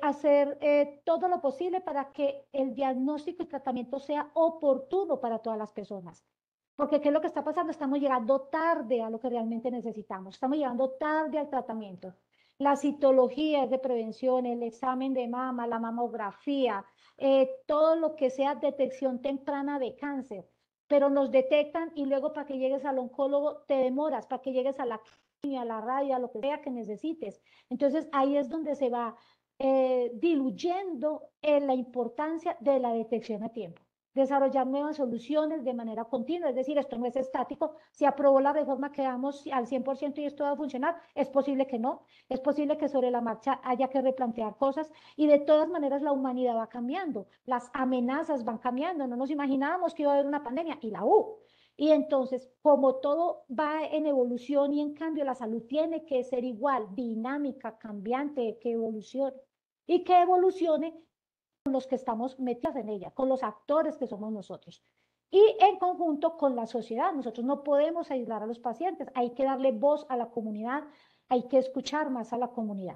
Speaker 1: Hacer todo lo posible para que el diagnóstico y tratamiento sea oportuno para todas las personas. Porque ¿qué es lo que está pasando? Estamos llegando tarde a lo que realmente necesitamos. Estamos llegando tarde al tratamiento. Las citologías de prevención, el examen de mama, la mamografía, todo lo que sea detección temprana de cáncer, pero nos detectan y luego para que llegues al oncólogo te demoras, para que llegues a la quimio, a la radio, a lo que sea que necesites. Entonces ahí es donde se va diluyendo la importancia de la detección a tiempo. Desarrollar nuevas soluciones de manera continua, es decir, esto no es estático. Si aprobó la reforma, quedamos al 100% y esto va a funcionar. Es posible que no, es posible que sobre la marcha haya que replantear cosas y de todas maneras la humanidad va cambiando, las amenazas van cambiando. No nos imaginábamos que iba a haber una pandemia y la hubo. Y entonces, como todo va en evolución y en cambio, la salud tiene que ser igual, dinámica, cambiante, que evolucione y que evolucione con los que estamos metidos en ella, con los actores que somos nosotros. Y en conjunto con la sociedad, nosotros no podemos aislar a los pacientes, hay que darle voz a la comunidad, hay que escuchar más a la comunidad.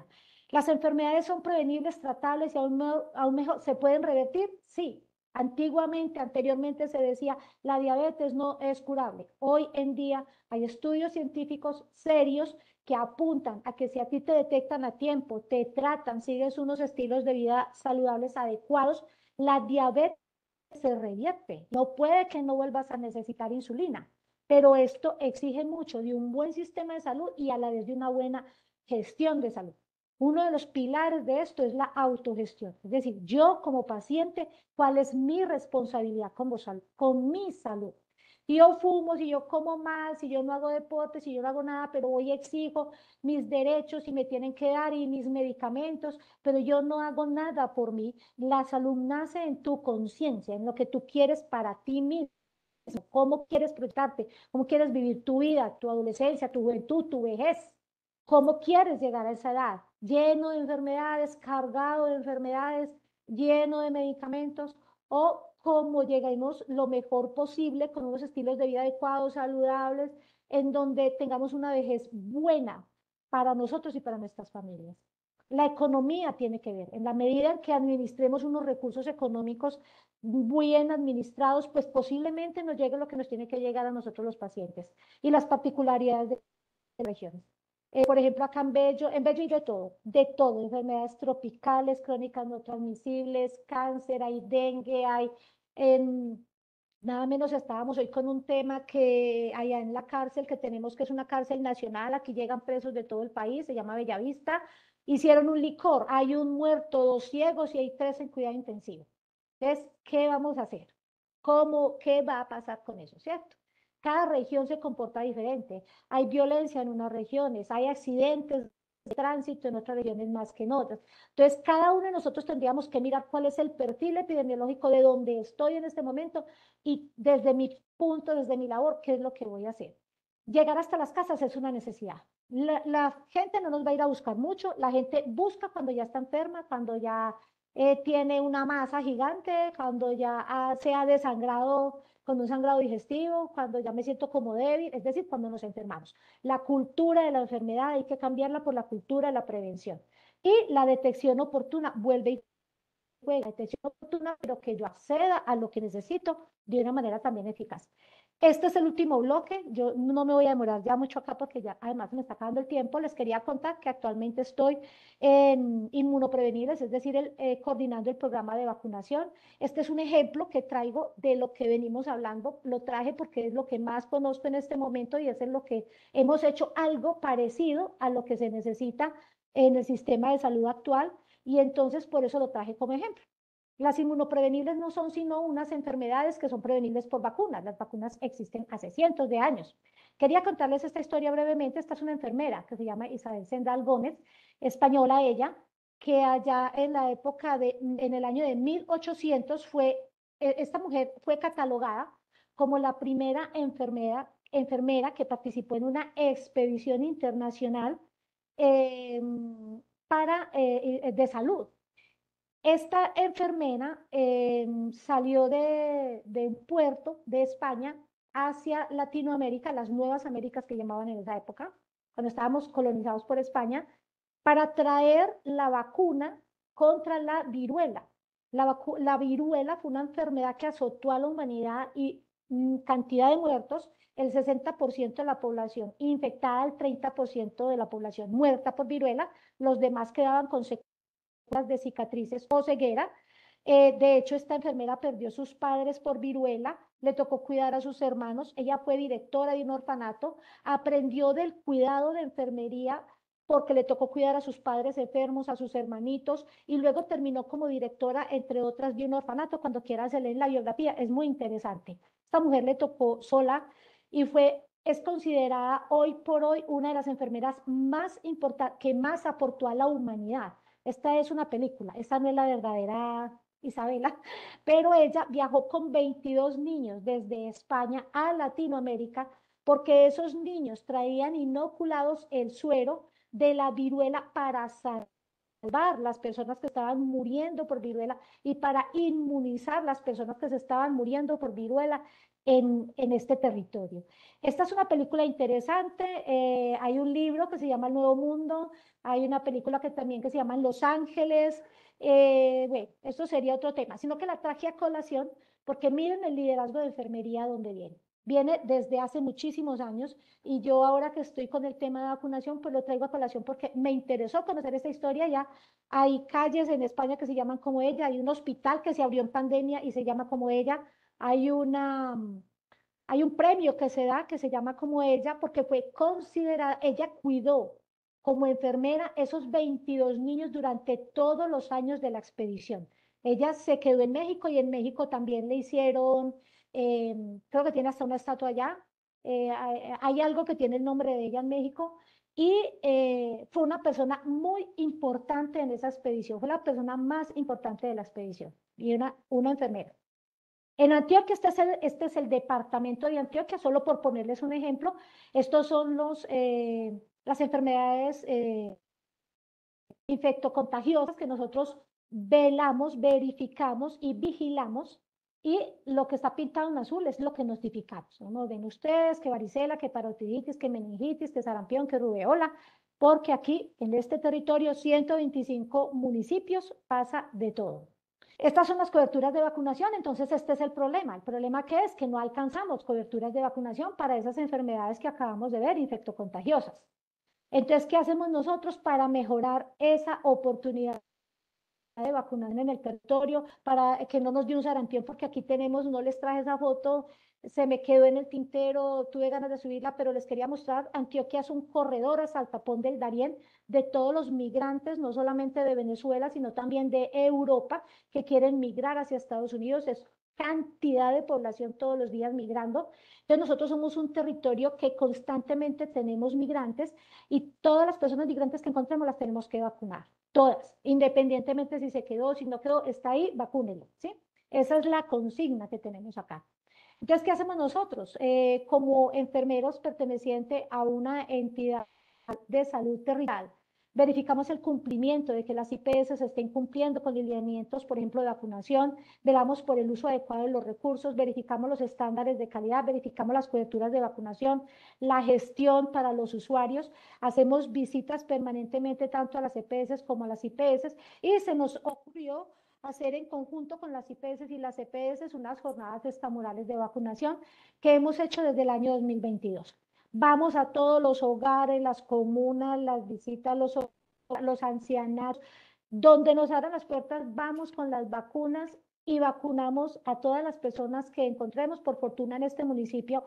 Speaker 1: ¿Las enfermedades son prevenibles, tratables y aún mejor, se pueden revertir? Sí. Antiguamente, anteriormente se decía, la diabetes no es curable. Hoy en día hay estudios científicos serios que apuntan a que si a ti te detectan a tiempo, te tratan, sigues unos estilos de vida saludables adecuados, la diabetes se revierte. No puede que no vuelvas a necesitar insulina, pero esto exige mucho de un buen sistema de salud y a la vez de una buena gestión de salud. Uno de los pilares de esto es la autogestión, es decir, yo como paciente, ¿cuál es mi responsabilidad con mi salud? Si yo fumo, si yo como mal, si yo no hago deporte, si yo no hago nada, pero hoy exijo mis derechos y me tienen que dar y mis medicamentos, pero yo no hago nada por mí. La salud nace en tu conciencia, en lo que tú quieres para ti mismo, cómo quieres proyectarte, cómo quieres vivir tu vida, tu adolescencia, tu juventud, tu vejez, cómo quieres llegar a esa edad, lleno de enfermedades, cargado de enfermedades, lleno de medicamentos, o cómo lleguemos lo mejor posible con unos estilos de vida adecuados, saludables, en donde tengamos una vejez buena para nosotros y para nuestras familias. La economía tiene que ver. En la medida en que administremos unos recursos económicos bien administrados, pues posiblemente nos llegue lo que nos tiene que llegar a nosotros los pacientes y las particularidades de las regiones. Por ejemplo, acá en Bello hay de todo, enfermedades tropicales, crónicas no transmisibles, cáncer, hay dengue, hay nada menos estábamos hoy con un tema que allá en la cárcel que tenemos, que es una cárcel nacional, aquí llegan presos de todo el país, se llama Bellavista, hicieron un licor, hay un muerto, 2 ciegos y hay 3 en cuidado intensivo. Entonces, ¿qué vamos a hacer? ¿Qué va a pasar con eso, cierto? Cada región se comporta diferente, hay violencia en unas regiones, hay accidentes tránsito, en otras regiones más que en otras. Entonces, cada uno de nosotros tendríamos que mirar cuál es el perfil epidemiológico de donde estoy en este momento y desde mi punto, desde mi labor, qué es lo que voy a hacer. Llegar hasta las casas es una necesidad. La gente no nos va a ir a buscar mucho, la gente busca cuando ya está enferma, cuando ya tiene una masa gigante, cuando ya se ha desangrado con un sangrado digestivo, cuando ya me siento como débil, es decir, cuando nos enfermamos. La cultura de la enfermedad hay que cambiarla por la cultura de la prevención. Y la detección oportuna vuelve y juega, detección oportuna, pero que yo acceda a lo que necesito de una manera también eficaz. Este es el último bloque. Yo no me voy a demorar ya mucho acá porque ya además me está acabando el tiempo. Les quería contar que actualmente estoy en inmunoprevenibles, es decir, coordinando el programa de vacunación. Este es un ejemplo que traigo de lo que venimos hablando. Lo traje porque es lo que más conozco en este momento y es en lo que hemos hecho algo parecido a lo que se necesita en el sistema de salud actual y entonces por eso lo traje como ejemplo. Las inmunoprevenibles no son sino unas enfermedades que son prevenibles por vacunas. Las vacunas existen hace cientos de años. Quería contarles esta historia brevemente. Esta es una enfermera que se llama Isabel Sendal Gómez, española ella, que allá en la época en el año de 1800 esta mujer fue catalogada como la primera enfermera que participó en una expedición internacional eh, de salud. Esta enfermera salió de un puerto de España hacia Latinoamérica, las Nuevas Américas que llamaban en esa época, cuando estábamos colonizados por España, para traer la vacuna contra la viruela. La viruela fue una enfermedad que azotó a la humanidad y cantidad de muertos, el 60% de la población infectada, el 30% de la población muerta por viruela, los demás quedaban con secuelas de cicatrices o ceguera. De hecho, esta enfermera perdió sus padres por viruela, le tocó cuidar a sus hermanos, ella fue directora de un orfanato, aprendió del cuidado de enfermería porque le tocó cuidar a sus padres enfermos, a sus hermanitos, y luego terminó como directora, entre otras, de un orfanato. Cuando quieras se leen la biografía, es muy interesante. Esta mujer le tocó sola y es considerada hoy por hoy una de las enfermeras más importantes, que más aportó a la humanidad. Esta es una película, esta no es la verdadera Isabela, pero ella viajó con 22 niños desde España a Latinoamérica porque esos niños traían inoculados el suero de la viruela para salvar las personas que estaban muriendo por viruela y para inmunizar las personas que se estaban muriendo por viruela en este territorio. Esta es una película interesante, hay un libro que se llama El Nuevo Mundo, hay una película que también que se llama Los Ángeles, bueno, esto sería otro tema, sino que la traje a colación porque miren el liderazgo de enfermería donde viene. Viene desde hace muchísimos años y yo ahora que estoy con el tema de vacunación, pues lo traigo a colación porque me interesó conocer esta historia. Ya hay calles en España que se llaman como ella, hay un hospital que se abrió en pandemia y se llama como ella, hay hay un premio que se da que se llama como ella porque fue considerada, ella cuidó como enfermera esos 22 niños durante todos los años de la expedición. Ella se quedó en México y en México también le hicieron, eh, creo que tiene hasta una estatua allá, hay algo que tiene el nombre de ella en México y fue una persona muy importante en esa expedición, fue la persona más importante de la expedición y una enfermera. En Antioquia, este es el departamento de Antioquia, solo por ponerles un ejemplo. Estos son las enfermedades infectocontagiosas que nosotros velamos, verificamos y vigilamos. Y lo que está pintado en azul es lo que notificamos. ¿No? Ven ustedes que varicela, que parotiditis, que meningitis, que sarampión, que rubeola, porque aquí en este territorio, 125 municipios, pasa de todo. Estas son las coberturas de vacunación, entonces este es el problema. El problema que es que no alcanzamos coberturas de vacunación para esas enfermedades que acabamos de ver, infectocontagiosas. Entonces, ¿qué hacemos nosotros para mejorar esa oportunidad de vacunación en el territorio, para que no nos dé un sarampión? Porque aquí tenemos, no les traje esa foto, se me quedó en el tintero, tuve ganas de subirla, pero les quería mostrar, Antioquia es un corredor hasta el tapón del Darién de todos los migrantes, no solamente de Venezuela, sino también de Europa, que quieren migrar hacia Estados Unidos. Es cantidad de población todos los días migrando. Entonces nosotros somos un territorio que constantemente tenemos migrantes y todas las personas migrantes que encontremos las tenemos que vacunar, todas, independientemente si se quedó, si no quedó, está ahí, vacúnelo, ¿sí? Esa es la consigna que tenemos acá. Entonces, ¿qué hacemos nosotros? Como enfermeros pertenecientes a una entidad de salud territorial, verificamos el cumplimiento de que las IPS se estén cumpliendo con lineamientos, por ejemplo, de vacunación, velamos por el uso adecuado de los recursos, verificamos los estándares de calidad, verificamos las coberturas de vacunación, la gestión para los usuarios, hacemos visitas permanentemente tanto a las EPS como a las IPS y se nos ocurrió hacer en conjunto con las IPS y las EPS unas jornadas extramurales de vacunación que hemos hecho desde el año 2022. Vamos a todos los hogares, las comunas, las visitas a los ancianos, donde nos abran las puertas, vamos con las vacunas y vacunamos a todas las personas que encontremos. Por fortuna en este municipio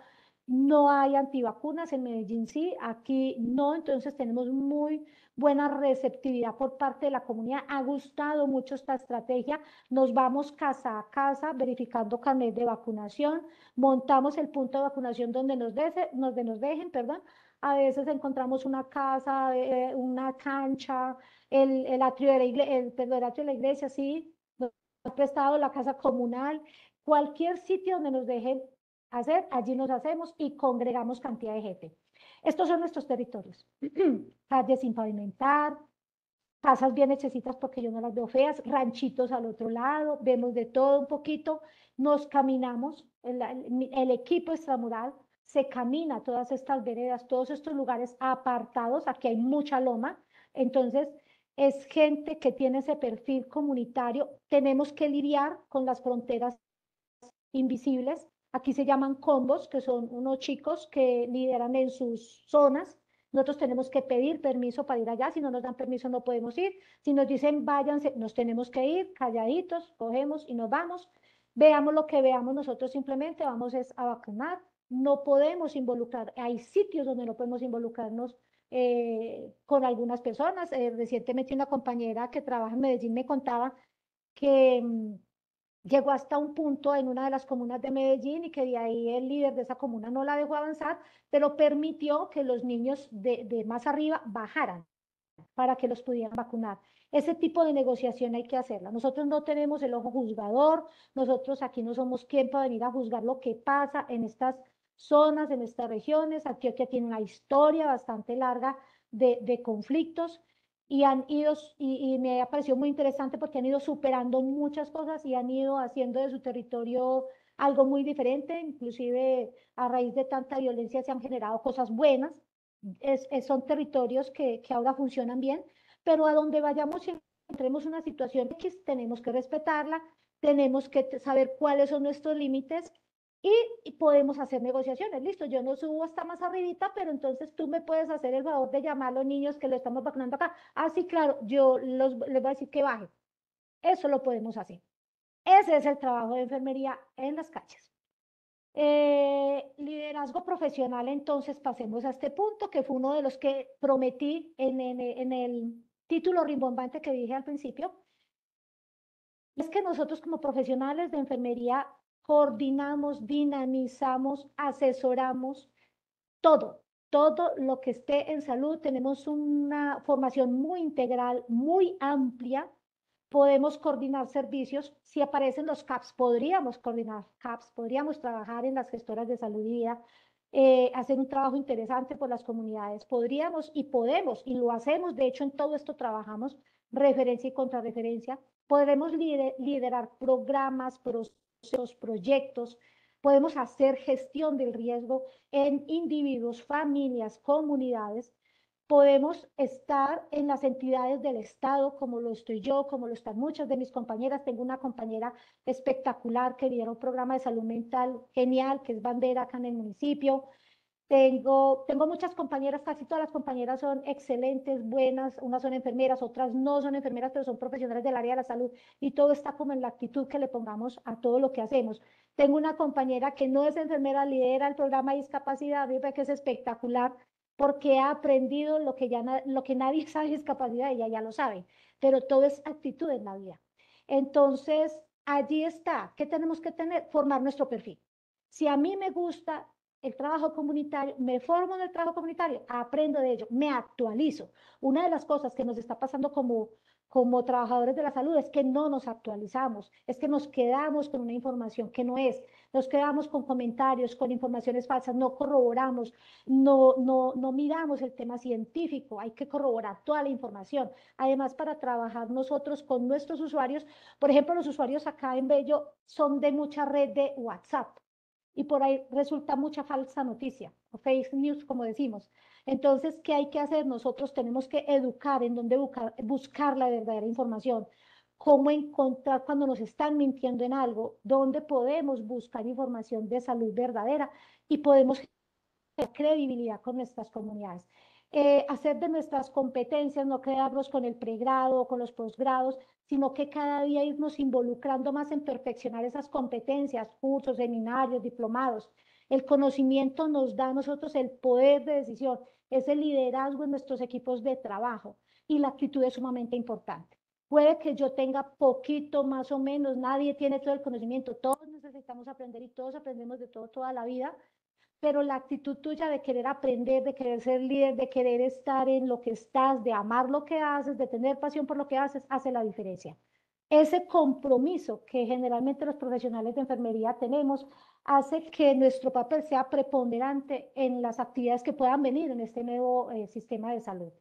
Speaker 1: no hay antivacunas, en Medellín sí, aquí no, entonces tenemos muy buena receptividad por parte de la comunidad. Ha gustado mucho esta estrategia. Nos vamos casa a casa verificando carnet de vacunación, montamos el punto de vacunación donde nos dejen, perdón. A veces encontramos una casa, una cancha, el atrio de la iglesia, el atrio de la iglesia, sí, nos ha prestado la casa comunal, cualquier sitio donde nos dejen hacer, allí nos hacemos y congregamos cantidad de gente. Estos son nuestros territorios. Calles sin pavimentar, casas bien hechecitas porque yo no las veo feas, ranchitos al otro lado, vemos de todo un poquito, nos caminamos, el equipo extramural se camina todas estas veredas, todos estos lugares apartados, aquí hay mucha loma, entonces es gente que tiene ese perfil comunitario, tenemos que lidiar con las fronteras invisibles. Aquí se llaman combos, que son unos chicos que lideran en sus zonas. Nosotros tenemos que pedir permiso para ir allá. Si no nos dan permiso, no podemos ir. Si nos dicen váyanse, nos tenemos que ir calladitos, cogemos y nos vamos. Veamos lo que veamos, nosotros simplemente vamos es a vacunar. No podemos involucrar. Hay sitios donde no podemos involucrarnos con algunas personas. Recientemente una compañera que trabaja en Medellín me contaba que llegó hasta un punto en una de las comunas de Medellín y que de ahí el líder de esa comuna no la dejó avanzar, pero permitió que los niños de más arriba bajaran para que los pudieran vacunar. Ese tipo de negociación hay que hacerla. Nosotros no tenemos el ojo juzgador, nosotros aquí no somos quien para venir a juzgar lo que pasa en estas zonas, en estas regiones. Antioquia tiene una historia bastante larga de conflictos y y me ha parecido muy interesante porque han ido superando muchas cosas y han ido haciendo de su territorio algo muy diferente, inclusive a raíz de tanta violencia se han generado cosas buenas, son territorios que ahora funcionan bien, pero a donde vayamos y encontremos una situación X, tenemos que respetarla, tenemos que saber cuáles son nuestros límites y podemos hacer negociaciones. Listo, yo no subo hasta más arribita, pero entonces tú me puedes hacer el favor de llamar a los niños que lo estamos vacunando acá. Ah, sí, claro, les voy a decir que baje. Eso lo podemos hacer. Ese es el trabajo de enfermería en las calles. Liderazgo profesional, entonces pasemos a este punto, que fue uno de los que prometí en el título rimbombante que dije al principio. Es que nosotros como profesionales de enfermería coordinamos, dinamizamos, asesoramos todo, todo lo que esté en salud. Tenemos una formación muy integral, muy amplia. Podemos coordinar servicios. Si aparecen los CAPS, podríamos coordinar CAPS, podríamos trabajar en las gestoras de salud y vida, hacer un trabajo interesante por las comunidades. Podríamos y podemos, y lo hacemos. De hecho, en todo esto trabajamos referencia y contrarreferencia. Podremos liderar programas, procesos, proyectos. Podemos hacer gestión del riesgo en individuos, familias, comunidades. Podemos estar en las entidades del Estado, como lo estoy yo, como lo están muchas de mis compañeras. Tengo una compañera espectacular que lidera un programa de salud mental genial, que es bandera acá en el municipio. Tengo muchas compañeras, casi todas las compañeras son excelentes, buenas, unas son enfermeras, otras no son enfermeras, pero son profesionales del área de la salud y todo está como en la actitud que le pongamos a todo lo que hacemos. Tengo una compañera que no es enfermera, lidera el programa de discapacidad, me que es espectacular porque ha aprendido lo que nadie sabe de discapacidad, ella ya lo sabe, pero todo es actitud en la vida. Entonces, allí está. ¿Qué tenemos que tener? Formar nuestro perfil. Si a mí me gusta el trabajo comunitario, me formo en el trabajo comunitario, aprendo de ello, me actualizo. Una de las cosas que nos está pasando como trabajadores de la salud es que no nos actualizamos, es que nos quedamos con una información que no es, nos quedamos con comentarios, con informaciones falsas, no corroboramos, no miramos el tema científico, hay que corroborar toda la información. Además, para trabajar nosotros con nuestros usuarios, por ejemplo, los usuarios acá en Bello son de mucha red de WhatsApp y por ahí resulta mucha falsa noticia o fake news, como decimos. Entonces, ¿qué hay que hacer? Nosotros tenemos que educar en dónde buscar la verdadera información, cómo encontrar cuando nos están mintiendo en algo, dónde podemos buscar información de salud verdadera y podemos credibilidad con nuestras comunidades. Hacer de nuestras competencias, no quedarnos con el pregrado o con los posgrados, sino que cada día irnos involucrando más en perfeccionar esas competencias, cursos, seminarios, diplomados. El conocimiento nos da a nosotros el poder de decisión, ese liderazgo en nuestros equipos de trabajo y la actitud es sumamente importante. Puede que yo tenga poquito más o menos, nadie tiene todo el conocimiento, todos necesitamos aprender y todos aprendemos de todo toda la vida, pero la actitud tuya de querer aprender, de querer ser líder, de querer estar en lo que estás, de amar lo que haces, de tener pasión por lo que haces, hace la diferencia. Ese compromiso que generalmente los profesionales de enfermería tenemos hace que nuestro papel sea preponderante en las actividades que puedan venir en este nuevo sistema de salud.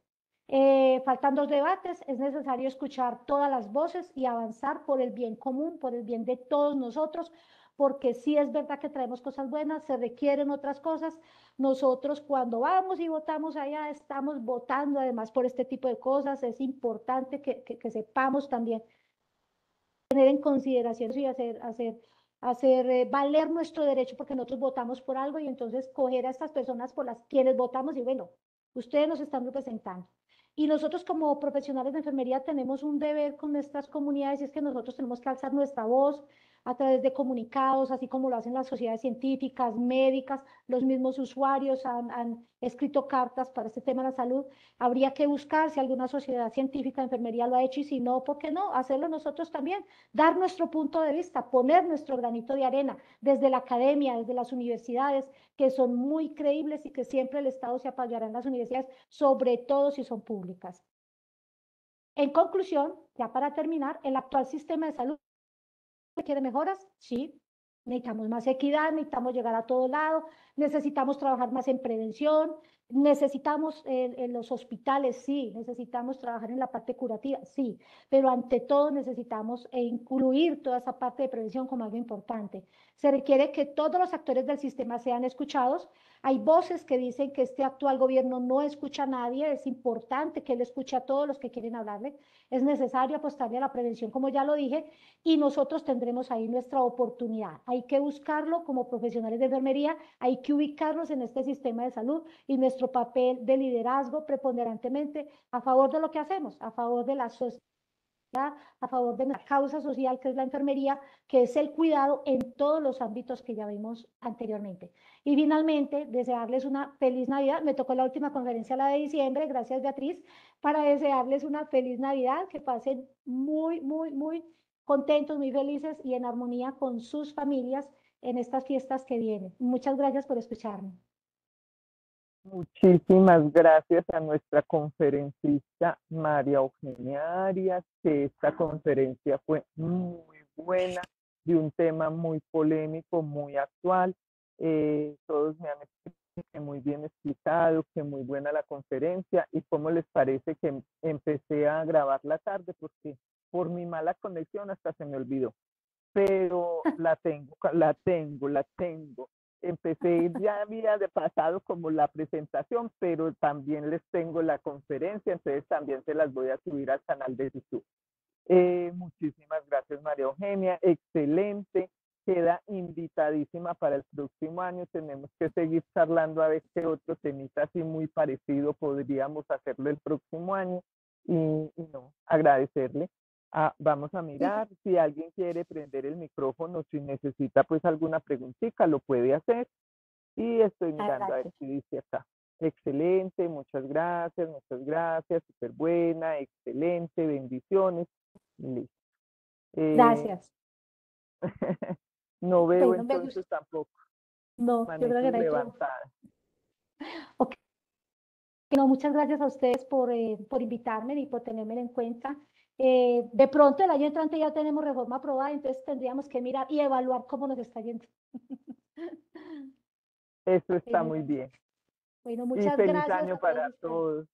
Speaker 1: Faltan dos debates, es necesario escuchar todas las voces y avanzar por el bien común, por el bien de todos nosotros, porque sí es verdad que traemos cosas buenas, se requieren otras cosas. Nosotros cuando vamos y votamos allá, estamos votando además por este tipo de cosas. Es importante que sepamos también tener en consideración y hacer valer nuestro derecho porque nosotros votamos por algo y entonces coger a estas personas por las quienes votamos y bueno, ustedes nos están representando. Y nosotros como profesionales de enfermería tenemos un deber con nuestras comunidades y es que nosotros tenemos que alzar nuestra voz a través de comunicados, así como lo hacen las sociedades científicas, médicas, los mismos usuarios han escrito cartas para este tema de la salud. Habría que buscar si alguna sociedad científica de enfermería lo ha hecho y si no, ¿por qué no? Hacerlo nosotros también, dar nuestro punto de vista, poner nuestro granito de arena desde la academia, desde las universidades, que son muy creíbles y que siempre el Estado se apoyará en las universidades, sobre todo si son públicas. En conclusión, ya para terminar, el actual sistema de salud requiere mejoras, sí. Necesitamos más equidad, necesitamos llegar a todo lado, necesitamos trabajar más en prevención, necesitamos en los hospitales, sí, necesitamos trabajar en la parte curativa, sí, pero ante todo necesitamos incluir toda esa parte de prevención como algo importante. Se requiere que todos los actores del sistema sean escuchados. Hay voces que dicen que este actual gobierno no escucha a nadie, es importante que él escuche a todos los que quieren hablarle, es necesario apostarle a la prevención, como ya lo dije, y nosotros tendremos ahí nuestra oportunidad. Hay que buscarlo como profesionales de enfermería, hay que ubicarnos en este sistema de salud y nuestro papel de liderazgo preponderantemente a favor de lo que hacemos, a favor de la sociedad, a favor de la causa social que es la enfermería, que es el cuidado en todos los ámbitos que ya vimos anteriormente. Y finalmente, desearles una feliz Navidad. Me tocó la última conferencia, la de diciembre, gracias Beatriz, para desearles una feliz Navidad, que pasen muy contentos, muy felices y en armonía con sus familias en estas fiestas que vienen. Muchas gracias por escucharme.
Speaker 2: Muchísimas gracias a nuestra conferencista María Eugenia Arias, que esta conferencia fue muy buena, de un tema muy polémico, muy actual. Todos me han explicado que muy bien explicado, que muy buena la conferencia y cómo les parece que empecé a grabar la tarde porque por mi mala conexión hasta se me olvidó, pero la tengo. Empecé, ya había de pasado como la presentación, pero también les tengo la conferencia, entonces también se las voy a subir al canal de YouTube. Muchísimas gracias, María Eugenia, excelente, queda invitadísima para el próximo año, tenemos que seguir charlando a ver qué otro temita así muy parecido podríamos hacerlo el próximo año y no, agradecerle. Vamos a mirar si alguien quiere prender el micrófono, si necesita pues alguna preguntita, lo puede hacer. Y estoy mirando a ver
Speaker 1: Adelante.
Speaker 2: qué dice acá. Excelente, muchas gracias, súper buena, excelente, bendiciones. Listo. Eh,
Speaker 1: Gracias.
Speaker 2: No veo
Speaker 1: Bueno, me gusta.
Speaker 2: entonces tampoco
Speaker 1: No, yo creo que
Speaker 2: manitos
Speaker 1: no hay hecho.
Speaker 2: levantadas.
Speaker 1: Ok, no, muchas gracias a ustedes por invitarme y por tenerme en cuenta. De pronto el año entrante ya tenemos reforma aprobada, entonces tendríamos que mirar y evaluar cómo nos está yendo.
Speaker 2: Eso está
Speaker 1: Bueno,
Speaker 2: muy bien.
Speaker 1: bueno,
Speaker 2: Y
Speaker 1: muchas
Speaker 2: feliz
Speaker 1: gracias
Speaker 2: año
Speaker 1: a todos
Speaker 2: para
Speaker 1: ustedes.
Speaker 2: todos.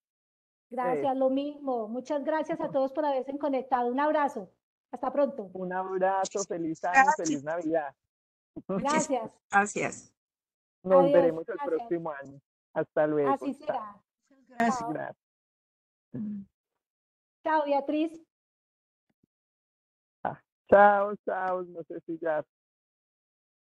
Speaker 1: Gracias, lo mismo. Muchas gracias a todos por haberse conectado. Un abrazo. Hasta pronto.
Speaker 2: Un abrazo, feliz año,
Speaker 3: Gracias.
Speaker 2: feliz Navidad.
Speaker 3: Muchísimas
Speaker 1: Gracias.
Speaker 3: gracias.
Speaker 2: Nos
Speaker 1: Adiós.
Speaker 2: veremos el
Speaker 1: Gracias.
Speaker 2: próximo año. Hasta luego.
Speaker 1: Así será.
Speaker 3: Gracias.
Speaker 1: Chao.
Speaker 2: Gracias.
Speaker 1: Chao, Beatriz.
Speaker 2: Chao, chao. No sé si ya